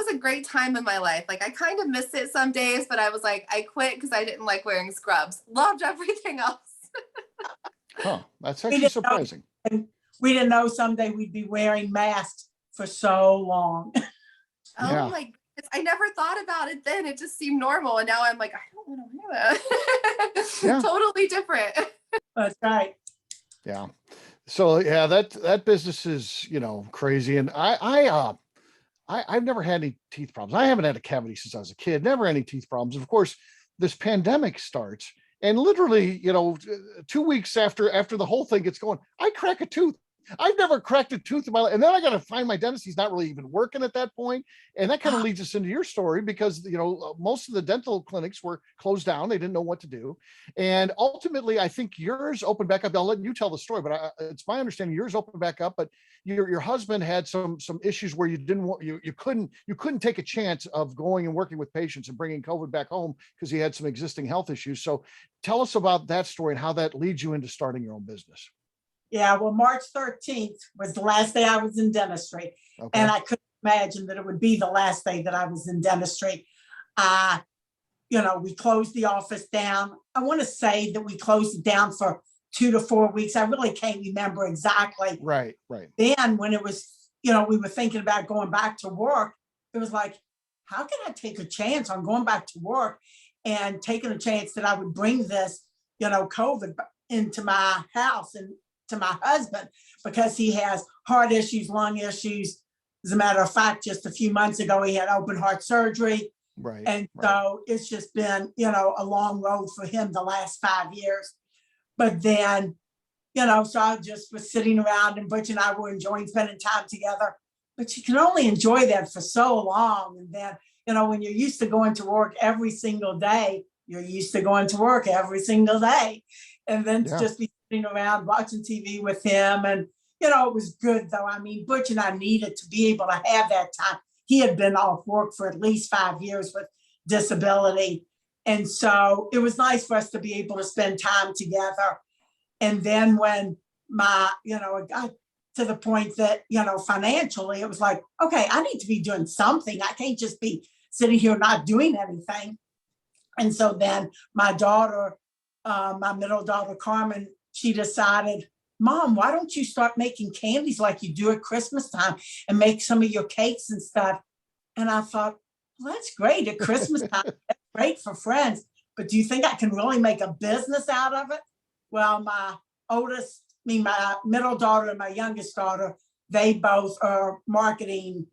a great time in my life. Like I kind of miss it some days, but I was like, I quit because I didn't like wearing scrubs. Loved everything else. That's actually surprising. We didn't know someday we'd be wearing masks for so long. Oh my goodness. I never thought about it then. It just seemed normal. And now I'm like, I don't want to wear that. Yeah. Totally different. That's right. Yeah. So yeah, that business is, crazy. And I've never had any teeth problems. I haven't had a cavity since I was a kid, never any teeth problems. Of course, this pandemic starts and literally, 2 weeks after the whole thing gets going, I crack a tooth I've never cracked a tooth in my life. And then I got to find my dentist. He's not really even working at that point. And that kind of leads us into your story because, most of the dental clinics were closed down. They didn't know what to do. And ultimately, I think yours opened back up. I'll let you tell the story, but it's my understanding yours opened back up, but your husband had some issues where you couldn't take a chance of going and working with patients and bringing COVID back home because he had some existing health issues. So tell us about that story and how that leads you into starting your own business. Yeah, well, March 13th was the last day I was in dentistry. Okay. And I couldn't imagine that it would be the last day that I was in dentistry. We closed the office down. I want to say that we closed it down for 2 to 4 weeks. I really can't remember exactly. Right. Then when it was, we were thinking about going back to work, it was like, how can I take a chance on going back to work and taking a chance that I would bring this, COVID into my house and to my husband, because he has heart issues, lung issues. As a matter of fact, just a few months ago, he had open heart surgery. Right. And so it's just been, a long road for him the last 5 years. But then, so I just was sitting around and Butch and I were enjoying spending time together. But you can only enjoy that for so long. And then, when you're used to going to work every single day, you're used to going to work every single day. And then to just be sitting around watching TV with him. And, it was good though. I mean, Butch and I needed to be able to have that time. He had been off work for at least 5 years with disability. And so it was nice for us to be able to spend time together. And then when it got to the point that, financially, it was like, okay, I need to be doing something. I can't just be sitting here not doing anything. And so then my daughter, my middle daughter, Carmen, she decided, Mom, why don't you start making candies like you do at Christmas time and make some of your cakes and stuff? And I thought, well, that's great at Christmas time. That's great for friends. But do you think I can really make a business out of it? Well, my middle daughter and my youngest daughter, they both are marketing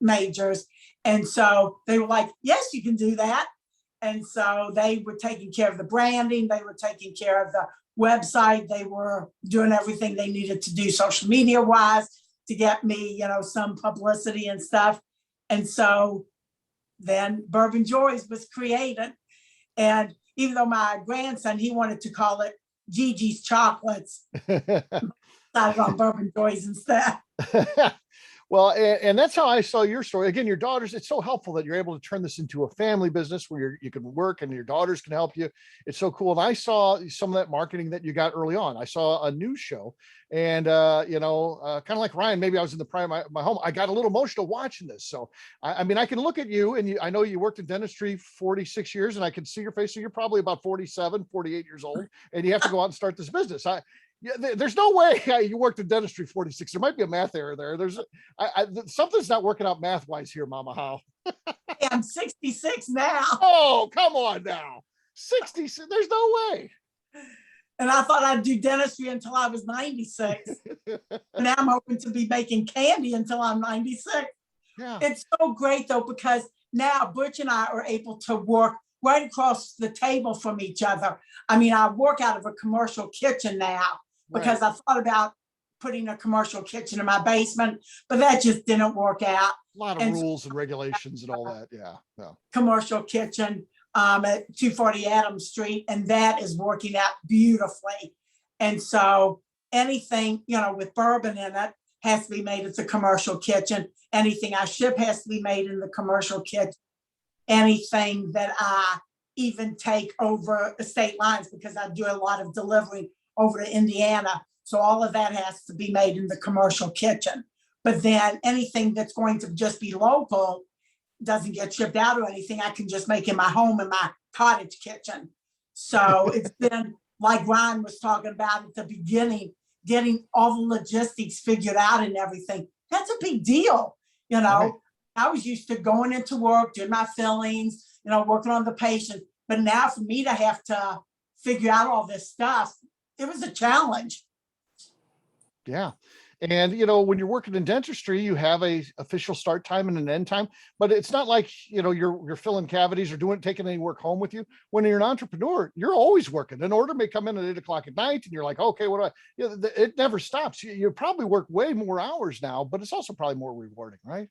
majors. And so they were like, yes, you can do that. And so they were taking care of the branding. They were taking care of the website. They were doing everything they needed to do social media wise to get me, some publicity and stuff. And so then Bourbon Joys was created. And even though my grandson, he wanted to call it Gigi's Chocolates, decided on Bourbon Joys instead. Well, and that's how I saw your story. Again, your daughters, it's so helpful that you're able to turn this into a family business where you can work and your daughters can help you. It's so cool. And I saw some of that marketing that you got early on. I saw a news show and, kind of like Ryan, maybe I was in the prime of my home. I got a little emotional watching this. So, I mean, I can look at you and I know you worked in dentistry 46 years and I can see your face. So you're probably about 47, 48 years old and you have to go out and start this business. There's no way you worked in dentistry 46. There might be a math error there. Something's not working out math wise here, Mama Howe. I'm 66 now. Oh, come on now. 66. There's no way. And I thought I'd do dentistry until I was 96. Now I'm hoping to be making candy until I'm 96. Yeah. It's so great though, because now Butch and I are able to work right across the table from each other. I mean, I work out of a commercial kitchen now because I thought about putting a commercial kitchen in my basement, but that just didn't work out. A lot of rules and regulations and all that. Yeah. Commercial kitchen at 240 Adams Street, and that is working out beautifully. And so anything, with bourbon in it has to be made at the commercial kitchen. Anything I ship has to be made in the commercial kitchen. Anything that I even take over state lines, because I do a lot of delivery over to Indiana. So all of that has to be made in the commercial kitchen. But then anything that's going to just be local doesn't get shipped out or anything. I can just make in my home in my cottage kitchen. So it's been like Ryan was talking about at the beginning, getting all the logistics figured out and everything. That's a big deal, Right. I was used to going into work, doing my fillings, working on the patient. But now for me to have to figure out all this stuff, it was a challenge. Yeah. And, you know, when you're working in dentistry, you have a official start time and an end time, but it's not like, you know, you're filling cavities or taking any work home with you. When you're an entrepreneur, you're always working. An order may come in at 8 o'clock at night and you're like, okay, what do I, you know, it never stops. You probably work way more hours now, but it's also probably more rewarding, right?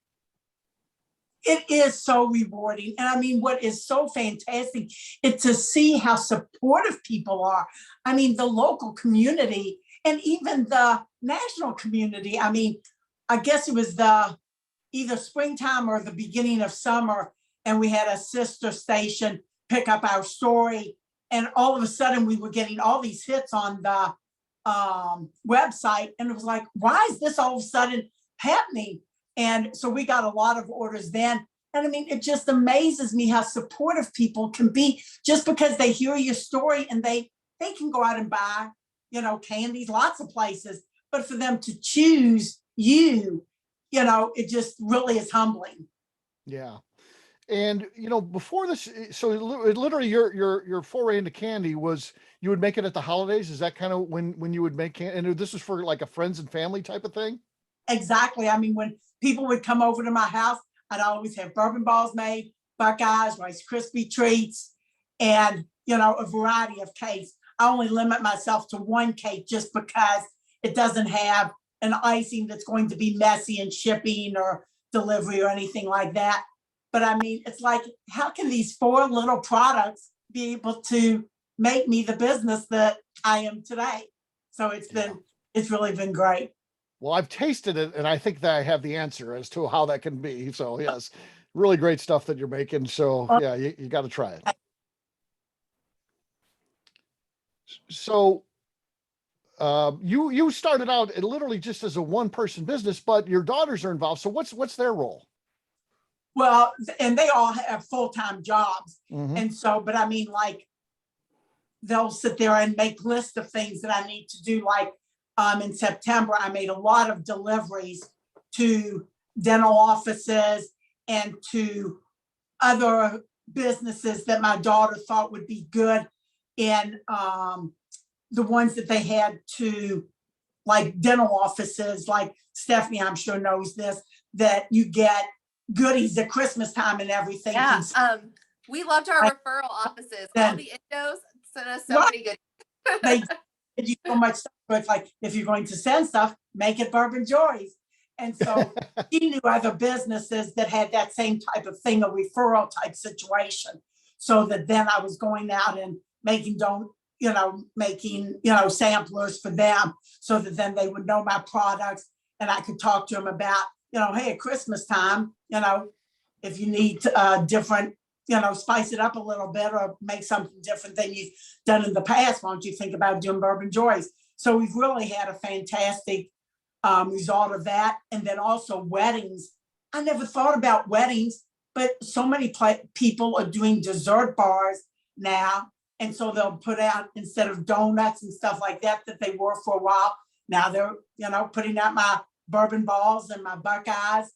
It is so rewarding. And I mean, what is so fantastic is to see how supportive people are. I mean, the local community and even the national community. I mean, I guess it was either springtime or the beginning of summer, and we had a sister station pick up our story. And all of a sudden we were getting all these hits on the website. And it was like, why is this all of a sudden happening? And so we got a lot of orders then. And I mean, it just amazes me how supportive people can be just because they hear your story, and they can go out and buy, you know, candies, lots of places, but for them to choose you, you know, it just really is humbling. Yeah. And, you know, before this, so literally your foray into candy was, you would make it at the holidays. Is that kind of when you would make candy? And this was for like a friends and family type of thing? Exactly. I mean, when people would come over to my house, I'd always have bourbon balls made, Buckeyes, Rice Krispie treats, and, you know, a variety of cakes. I only limit myself to one cake just because it doesn't have an icing that's going to be messy in shipping or delivery or anything like that. But I mean, it's like, how can these 4 little products be able to make me the business that I am today? So it's really been great. Well, I've tasted it, and I think that I have the answer as to how that can be. So yes, really great stuff that you're making. So yeah, you got to try it. So you started out literally just as a one-person business, but your daughters are involved. So what's their role? Well, and they all have full-time jobs. Mm-hmm. And so, but I mean, like, they'll sit there and make lists of things that I need to do. Like in September, I made a lot of deliveries to dental offices and to other businesses that my daughter thought would be good. And the ones that they had to, like dental offices, like Stephanie, I'm sure knows this, that you get goodies at Christmas time and everything. Yeah, we loved our referral offices. All the endos sent us so many goodies. They did you so much stuff. But it's like, if you're going to send stuff, make it Bourbon Joys. And so she knew other businesses that had that same type of thing, a referral type situation. So that then I was going out and making samplers for them, so that then they would know my products, and I could talk to them about, hey, at Christmas time, if you need different, spice it up a little bit or make something different than you've done in the past, why don't you think about doing Bourbon Joys? So we've really had a fantastic result of that. And then also weddings. I never thought about weddings, but so many people are doing dessert bars now. And so they'll put out, instead of donuts and stuff like that they were for a while, now they're, putting out my bourbon balls and my Buckeyes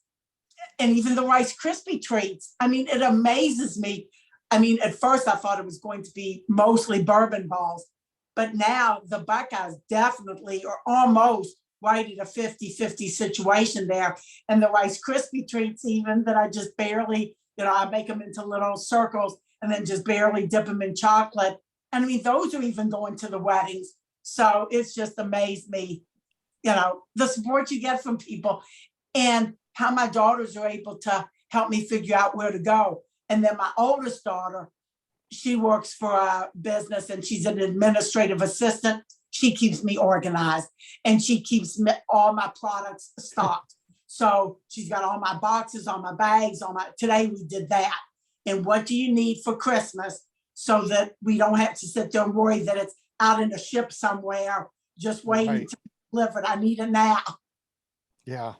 and even the Rice Krispie treats. I mean, it amazes me. I mean, at first I thought it was going to be mostly bourbon balls, but now the Buckeyes definitely are almost right at a 50-50 situation there. And the Rice Krispie treats, even, that I just barely, I make them into little circles and then just barely dip them in chocolate. And I mean, those are even going to the weddings. So it's just amazed me, the support you get from people and how my daughters are able to help me figure out where to go. And then my oldest daughter, she works for a business and she's an administrative assistant. She keeps me organized and she keeps all my products stocked. So she's got all my boxes, all my bags, today we did that. And what do you need for Christmas, so that we don't have to sit there and worry that it's out in a ship somewhere, just waiting to be delivered. I need it now. Yeah.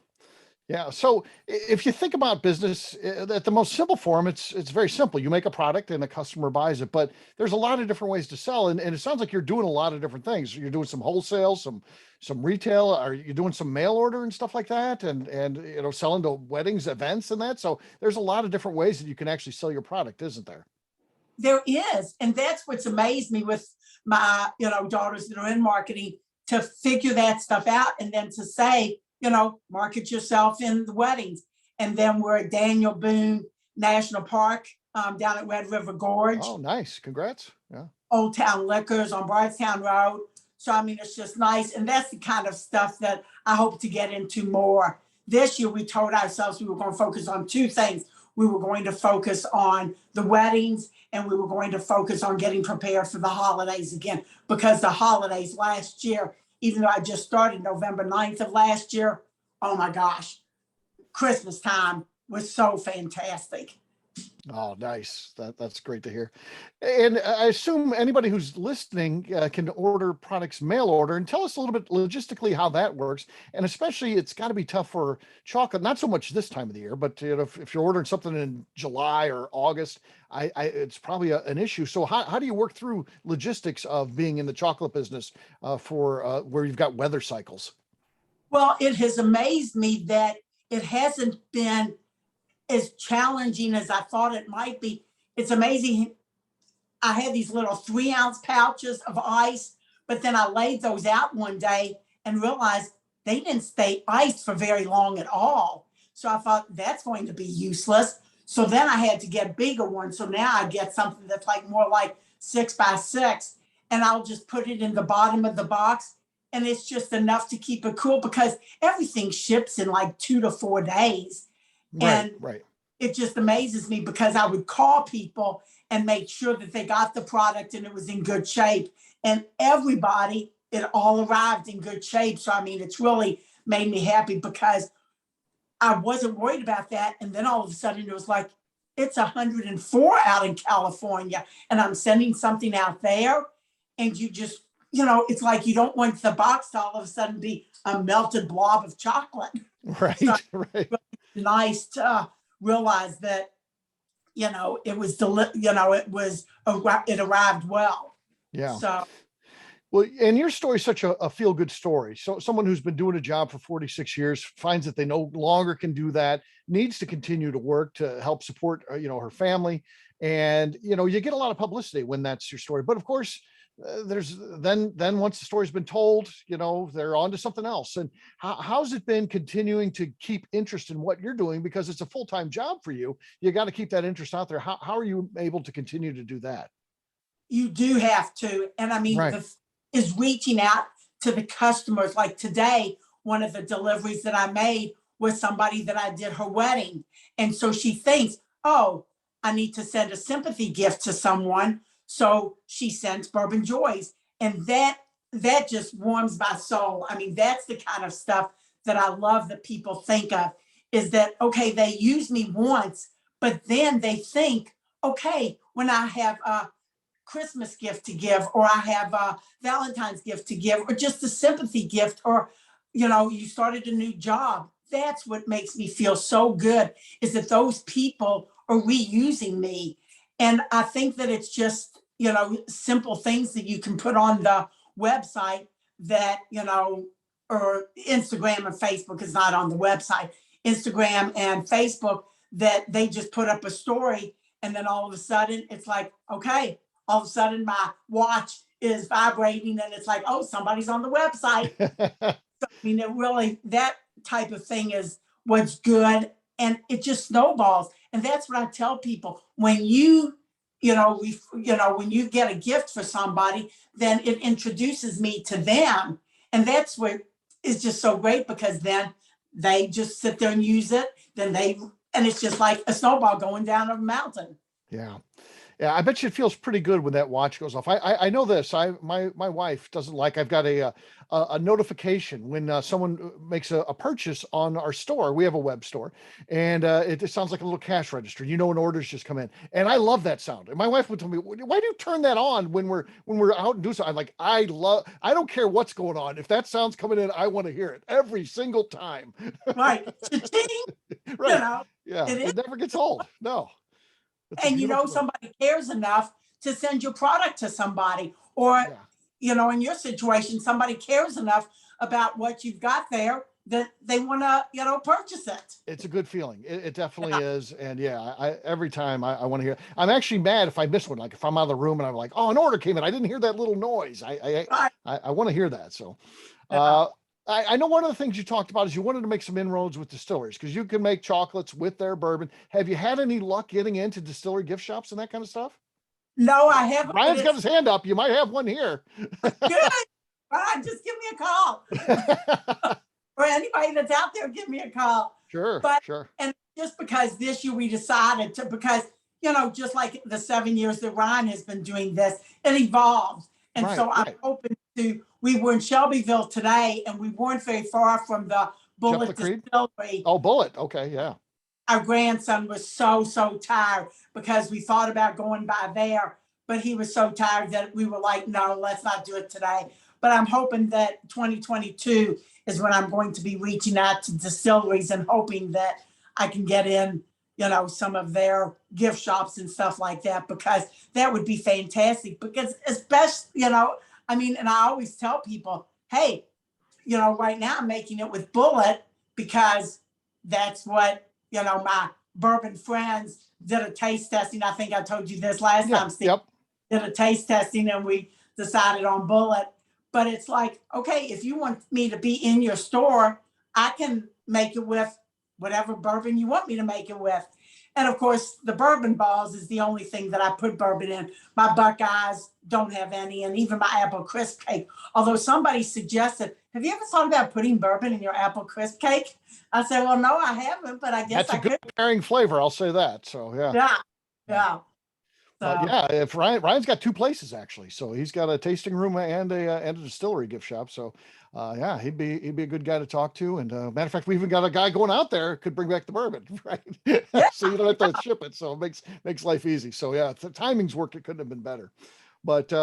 Yeah. So if you think about business at the most simple form, it's very simple. You make a product and a customer buys it, but there's a lot of different ways to sell. And it sounds like you're doing a lot of different things. You're doing some wholesale, some retail. Are you doing some mail order and stuff like that? And selling to weddings, events and that. So there's a lot of different ways that you can actually sell your product, isn't there? There is. And that's what's amazed me with my, daughters that are in marketing, to figure that stuff out and then to say, market yourself in the weddings. And then we're at Daniel Boone National Park down at Red River Gorge. Oh, nice. Congrats. Yeah. Old Town Liquors on Bardstown Road. So, I mean, it's just nice. And that's the kind of stuff that I hope to get into more. This year, we told ourselves we were going to focus on two things. We were going to focus on the weddings, and we were going to focus on getting prepared for the holidays again, because the holidays last year, even though I just started November 9th of last year, oh my gosh, Christmas time was so fantastic. Oh, nice. That's great to hear. And I assume anybody who's listening can order products mail order, and tell us a little bit logistically how that works. And especially, it's got to be tough for chocolate, not so much this time of the year, but if you're ordering something in July or August, it's probably an issue. So how do you work through logistics of being in the chocolate business for where you've got weather cycles? Well, it has amazed me that it hasn't been as challenging as I thought it might be. It's amazing. I had these little 3-ounce pouches of ice, but then I laid those out one day and realized they didn't stay iced for very long at all. So I thought that's going to be useless. So then I had to get bigger ones. So now I get something that's like more like 6 by 6, and I'll just put it in the bottom of the box. And it's just enough to keep it cool, because everything ships in like 2 to 4 days. And it just amazes me, because I would call people and make sure that they got the product and it was in good shape. And everybody, it all arrived in good shape. So, I mean, it's really made me happy, because I wasn't worried about that. And then all of a sudden it was like, it's 104 out in California, and I'm sending something out there, and you just, it's like you don't want the box to all of a sudden be a melted blob of chocolate. Right, so, right. Nice to realize that, it was, it arrived well. Yeah. So. Well, and your story is such a feel-good story. So someone who's been doing a job for 46 years finds that they no longer can do that, needs to continue to work to help support, her family. And, you get a lot of publicity when that's your story. But of course, there's then once the story's been told, they're on to something else. And how's it been continuing to keep interest in what you're doing? Because it's a full-time job for you. You got to keep that interest out there. How are you able to continue to do that? You do have to. And I mean, is reaching out to the customers. Like today, one of the deliveries that I made was somebody that I did her wedding. And so she thinks, oh, I need to send a sympathy gift to someone. So she sends Bourbon Joys. And that just warms my soul. I mean, that's the kind of stuff that I love that people think of, is that, okay, they use me once, but then they think, okay, when I have a Christmas gift to give, or I have a Valentine's gift to give, or just a sympathy gift, or, you started a new job. That's what makes me feel so good, is that those people are reusing me. And I think that it's just, simple things that you can put on the website that, or Instagram and Facebook is not on the website, Instagram and Facebook, that they just put up a story. And then all of a sudden it's like, okay, all of a sudden my watch is vibrating and it's like, oh, somebody's on the website. So, I mean, it really, that type of thing is what's good. And it just snowballs. And that's what I tell people. When when you get a gift for somebody, then it introduces me to them. And that's what is just so great, because then they just sit there and use it. And it's just like a snowball going down a mountain. Yeah. Yeah, I bet you it feels pretty good when that watch goes off. I know this. My wife doesn't like. I've got a notification when someone makes a purchase on our store. We have a web store, and it sounds like a little cash register. An order's just come in, and I love that sound. And my wife would tell me, "Why do you turn that on when we're out and do something?" I'm like, I don't care what's going on. If that sound's coming in, I want to hear it every single time. Right. Right. Yeah. It never gets old. No. And somebody cares enough to send your product to somebody, or, in your situation, somebody cares enough about what you've got there that they want to, purchase it. It's a good feeling. It definitely is. And every time I want to hear, I'm actually mad if I miss one. Like if I'm out of the room and I'm like, oh, an order came in, I didn't hear that little noise. I want to hear that. So, I know one of the things you talked about is you wanted to make some inroads with distilleries because you can make chocolates with their bourbon. Have you had any luck getting into distillery gift shops and that kind of stuff? No, I haven't. Ryan's got his hand up. You might have one here. Good. Ryan, just give me a call. Or anybody that's out there, give me a call. Sure, but, sure. And just because this year we decided to, because, you know, just like the 7 years that Ryan has been doing this, it evolves. And so I'm open to, we were in Shelbyville today and we weren't very far from the Bullet Distillery. Oh, Bullet. Okay, yeah. Our grandson was so tired because we thought about going by there, but he was so tired that we were like, no, let's not do it today. But I'm hoping that 2022 is when I'm going to be reaching out to distilleries and hoping that I can get in, you know, some of their gift shops and stuff like that, because that would be fantastic. Because especially, you know, I mean, and I always tell people, hey, you know, right now I'm making it with Bullet because that's what, you know, my bourbon friends did a taste testing. I think I told you this last time, Steve. Yep. Did a taste testing and we decided on Bullet. But it's like, okay, if you want me to be in your store, I can make it with whatever bourbon you want me to make it with. And of course, the bourbon balls is the only thing that I put bourbon in. My Buckeyes don't have any, and even my apple crisp cake. Although somebody suggested, have you ever thought about putting bourbon in your apple crisp cake? I said, well, no, I haven't, but I guess that's a good pairing flavor. I'll say that. So yeah. So, yeah, if Ryan's got two places actually, so he's got a tasting room and a distillery gift shop. So, yeah, he'd be a good guy to talk to. And matter of fact, we even got a guy going out there could bring back the bourbon, right? So you don't have to ship it. So it makes life easy. So yeah, the timing's worked. It couldn't have been better. But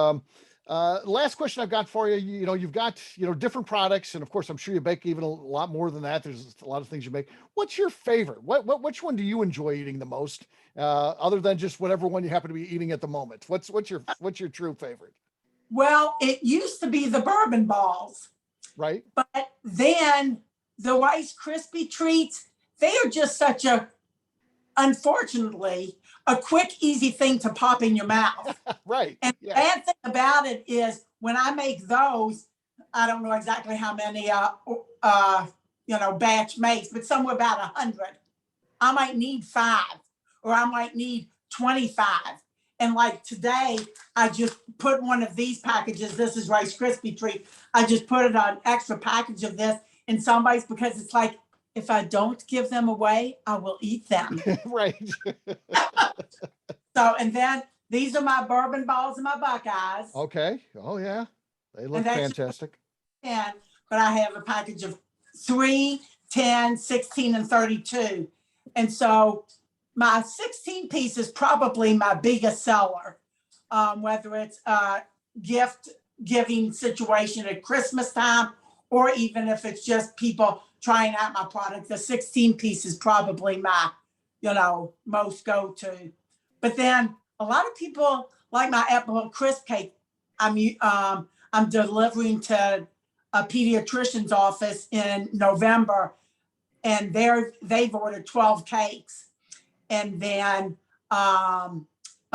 last question I've got for you. You know, you've got different products, and of course, I'm sure you bake even a lot more than that. There's a lot of things you make. What's your favorite? Which one do you enjoy eating the most, other than just whatever one you happen to be eating at the moment? What's your true favorite? Well, it used to be the bourbon balls, right? But then the Rice Krispie treats, they are just such unfortunately, a quick, easy thing to pop in your mouth. Right. And the bad thing about it is when I make those, I don't know exactly how many, batch makes, but somewhere about 100. I might need 5 or I might need 25. And like today, I just put one of these packages. This is Rice Krispie treat. I just put it on an extra package of this in somebody's because it's like, if I don't give them away, I will eat them. Right. So, and then these are my bourbon balls and my Buckeyes. Okay. Oh yeah. They look fantastic. But I have a package of 3, 10, 16, and 32. And so my 16 piece is probably my biggest seller, whether it's a gift giving situation at Christmas time, or even if it's just people trying out my product. The 16 piece is probably my, most go-to. But then a lot of people like my apple crisp cake. I'm delivering to a pediatrician's office in November, and they've ordered 12 cakes. And then a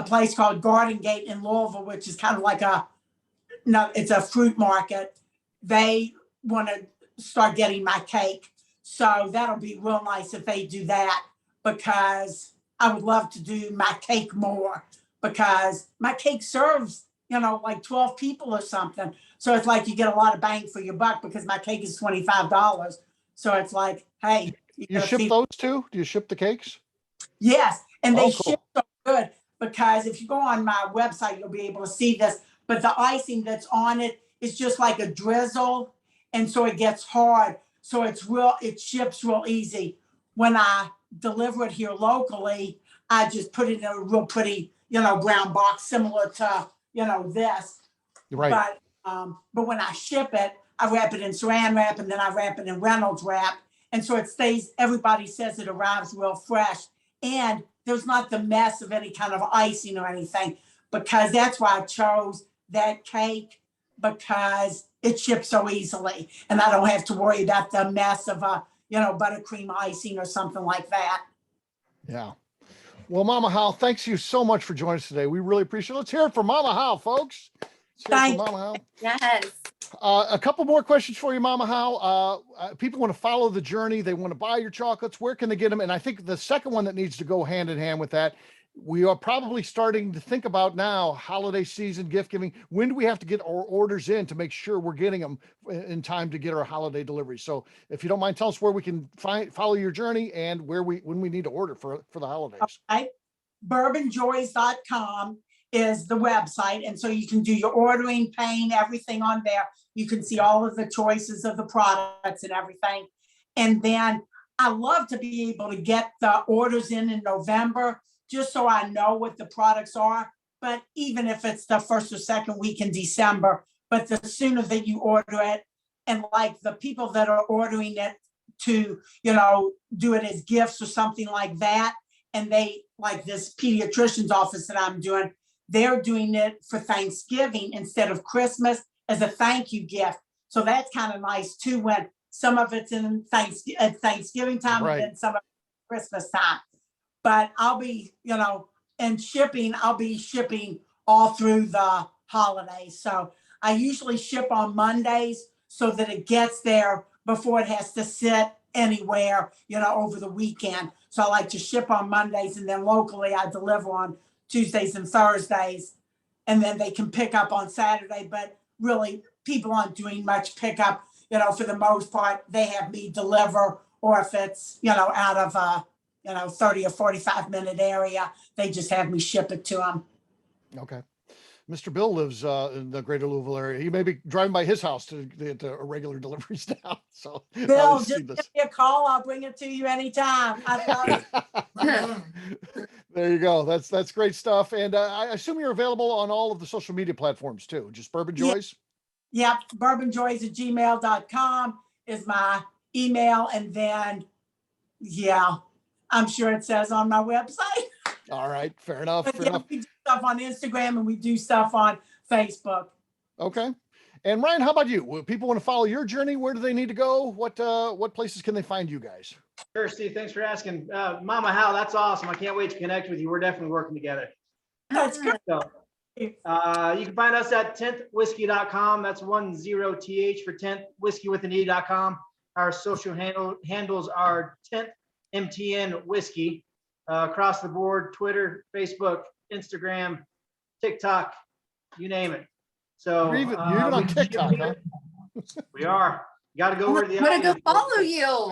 place called Garden Gate in Louisville, which is kind of like it's a fruit market. They want to start getting my cake. So that'll be real nice if they do that, because I would love to do my cake more, because my cake serves, like 12 people or something. So it's like you get a lot of bang for your buck, because my cake is $25. So it's like, hey. You ship those too? Do you ship the cakes? Yes. And they ship so good, because if you go on my website, you'll be able to see this, but the icing that's on it is just like a drizzle. And so it gets hard. So it ships real easy. When I deliver it here locally, I just put it in a real pretty, brown box, similar to, this. Right. But when I ship it, I wrap it in saran wrap, and then I wrap it in Reynolds wrap. And so it stays, everybody says it arrives real fresh. And there's not the mess of any kind of icing or anything, because that's why I chose that cake, because it ships so easily, and I don't have to worry about the mess of buttercream icing or something like that. Yeah. Well, Mama Howe, thanks you so much for joining us today. We really appreciate it. Let's hear it for Mama Howe, folks. Thank Mama Howe. Yes. A couple more questions for you, Mama Howe. People want to follow the journey. They want to buy your chocolates. Where can they get them? And I think the second one that needs to go hand in hand with that, we are probably starting to think about now, holiday season, gift giving. When do we have to get our orders in to make sure we're getting them in time to get our holiday delivery? So if you don't mind, tell us where we can follow your journey and when we need to order for the holidays. Okay. Bourbonjoys.com is the website. And so you can do your ordering, paying, everything on there. You can see all of the choices of the products and everything. And then I love to be able to get the orders in November, just so I know what the products are. But even if it's the first or second week in December, but the sooner that you order it, and like the people that are ordering it to, do it as gifts or something like that, and they, like this pediatrician's office that I'm doing, they're doing it for Thanksgiving instead of Christmas as a thank you gift. So that's kind of nice too, when some of it's in Thanksgiving time, right, and then some of it's Christmas time. But I'll be, and shipping, I'll be shipping all through the holidays. So I usually ship on Mondays so that it gets there before it has to sit anywhere, over the weekend. So I like to ship on Mondays, and then locally I deliver on Tuesdays and Thursdays, and then they can pick up on Saturday. But really, people aren't doing much pickup, for the most part. They have me deliver, or if it's, out of a, 30 or 45 minute area, they just have me ship it to them. Okay. Mr. Bill lives in the greater Louisville area. You may be driving by his house to get regular deliveries now. So Bill, just give me a call. I'll bring it to you anytime. I love it. There you go. That's great stuff. And I assume you're available on all of the social media platforms too. Just Bourbon Joys? Yep. Bourbonjoys@gmail.com is my email. And then, I'm sure it says on my website. All right. Fair enough. But we do stuff on Instagram and we do stuff on Facebook. Okay. And Ryan, how about you? If people want to follow your journey, where do they need to go? What places can they find you guys? Sure, Steve. Thanks for asking. Mama Howe, that's awesome. I can't wait to connect with you. We're definitely working together. That's good. So, you can find us at 10thwhiskey.com. That's 10th for 10th, whiskey with an E.com. Our social handles are 10th MTN Whiskey. Across the board, Twitter, Facebook, Instagram, TikTok, you name it. So you're even on TikTok, huh? We are. You got to go where the I'm gonna go follow you.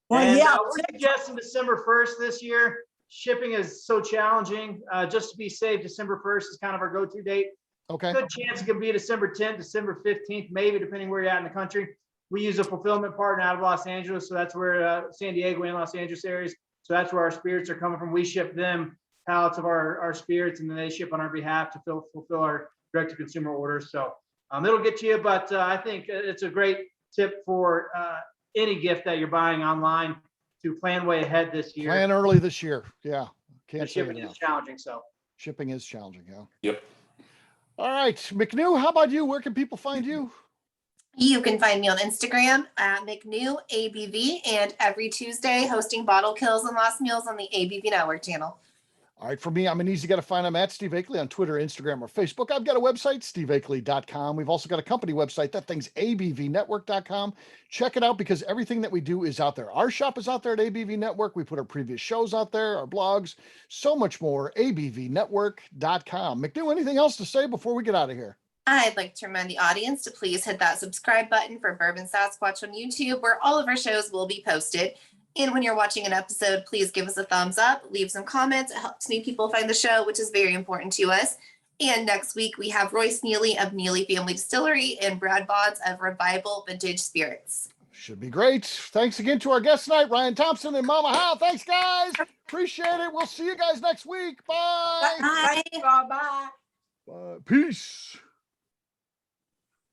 We're suggesting December 1st this year. Shipping is so challenging. Just to be safe, December 1st is kind of our go-to date. Okay. Good chance it could be December 10th, December 15th, maybe, depending where you're at in the country. We use a fulfillment partner out of Los Angeles, so that's where San Diego and Los Angeles areas. So that's where our spirits are coming from. We ship them pallets of our spirits, and then they ship on our behalf to fulfill our direct-to-consumer orders. So it'll get to you, but I think it's a great tip for any gift that you're buying online to plan way ahead this year. Plan early this year. Yeah. Shipping is challenging. So shipping is challenging. Yeah. Yep. All right. McNew, how about you? Where can people find you? You can find me on Instagram at McNew ABV, and every Tuesday hosting bottle kills and last meals on the ABV Network channel. All right, for me, I'm an easy guy to find. I'm at Steve Akley on Twitter, Instagram, or Facebook. I've got a website, steveakley.com. We've also got a company website. That thing's abvnetwork.com. Check it out because everything that we do is out there. Our shop is out there at ABV Network. We put our previous shows out there, our blogs, so much more, abvnetwork.com. McNew, anything else to say before we get out of here? I'd like to remind the audience to please hit that subscribe button for Bourbon Sasquatch on YouTube, where all of our shows will be posted. And when you're watching an episode, please give us a thumbs up, leave some comments. It helps new people find the show, which is very important to us. And next week, we have Royce Neely of Neely Family Distillery and Brad Bodds of Revival Vintage Spirits. Should be great. Thanks again to our guest tonight, Ryan Thompson and Mama Howe. Thanks, guys. Appreciate it. We'll see you guys next week. Bye. Bye. Bye. Peace.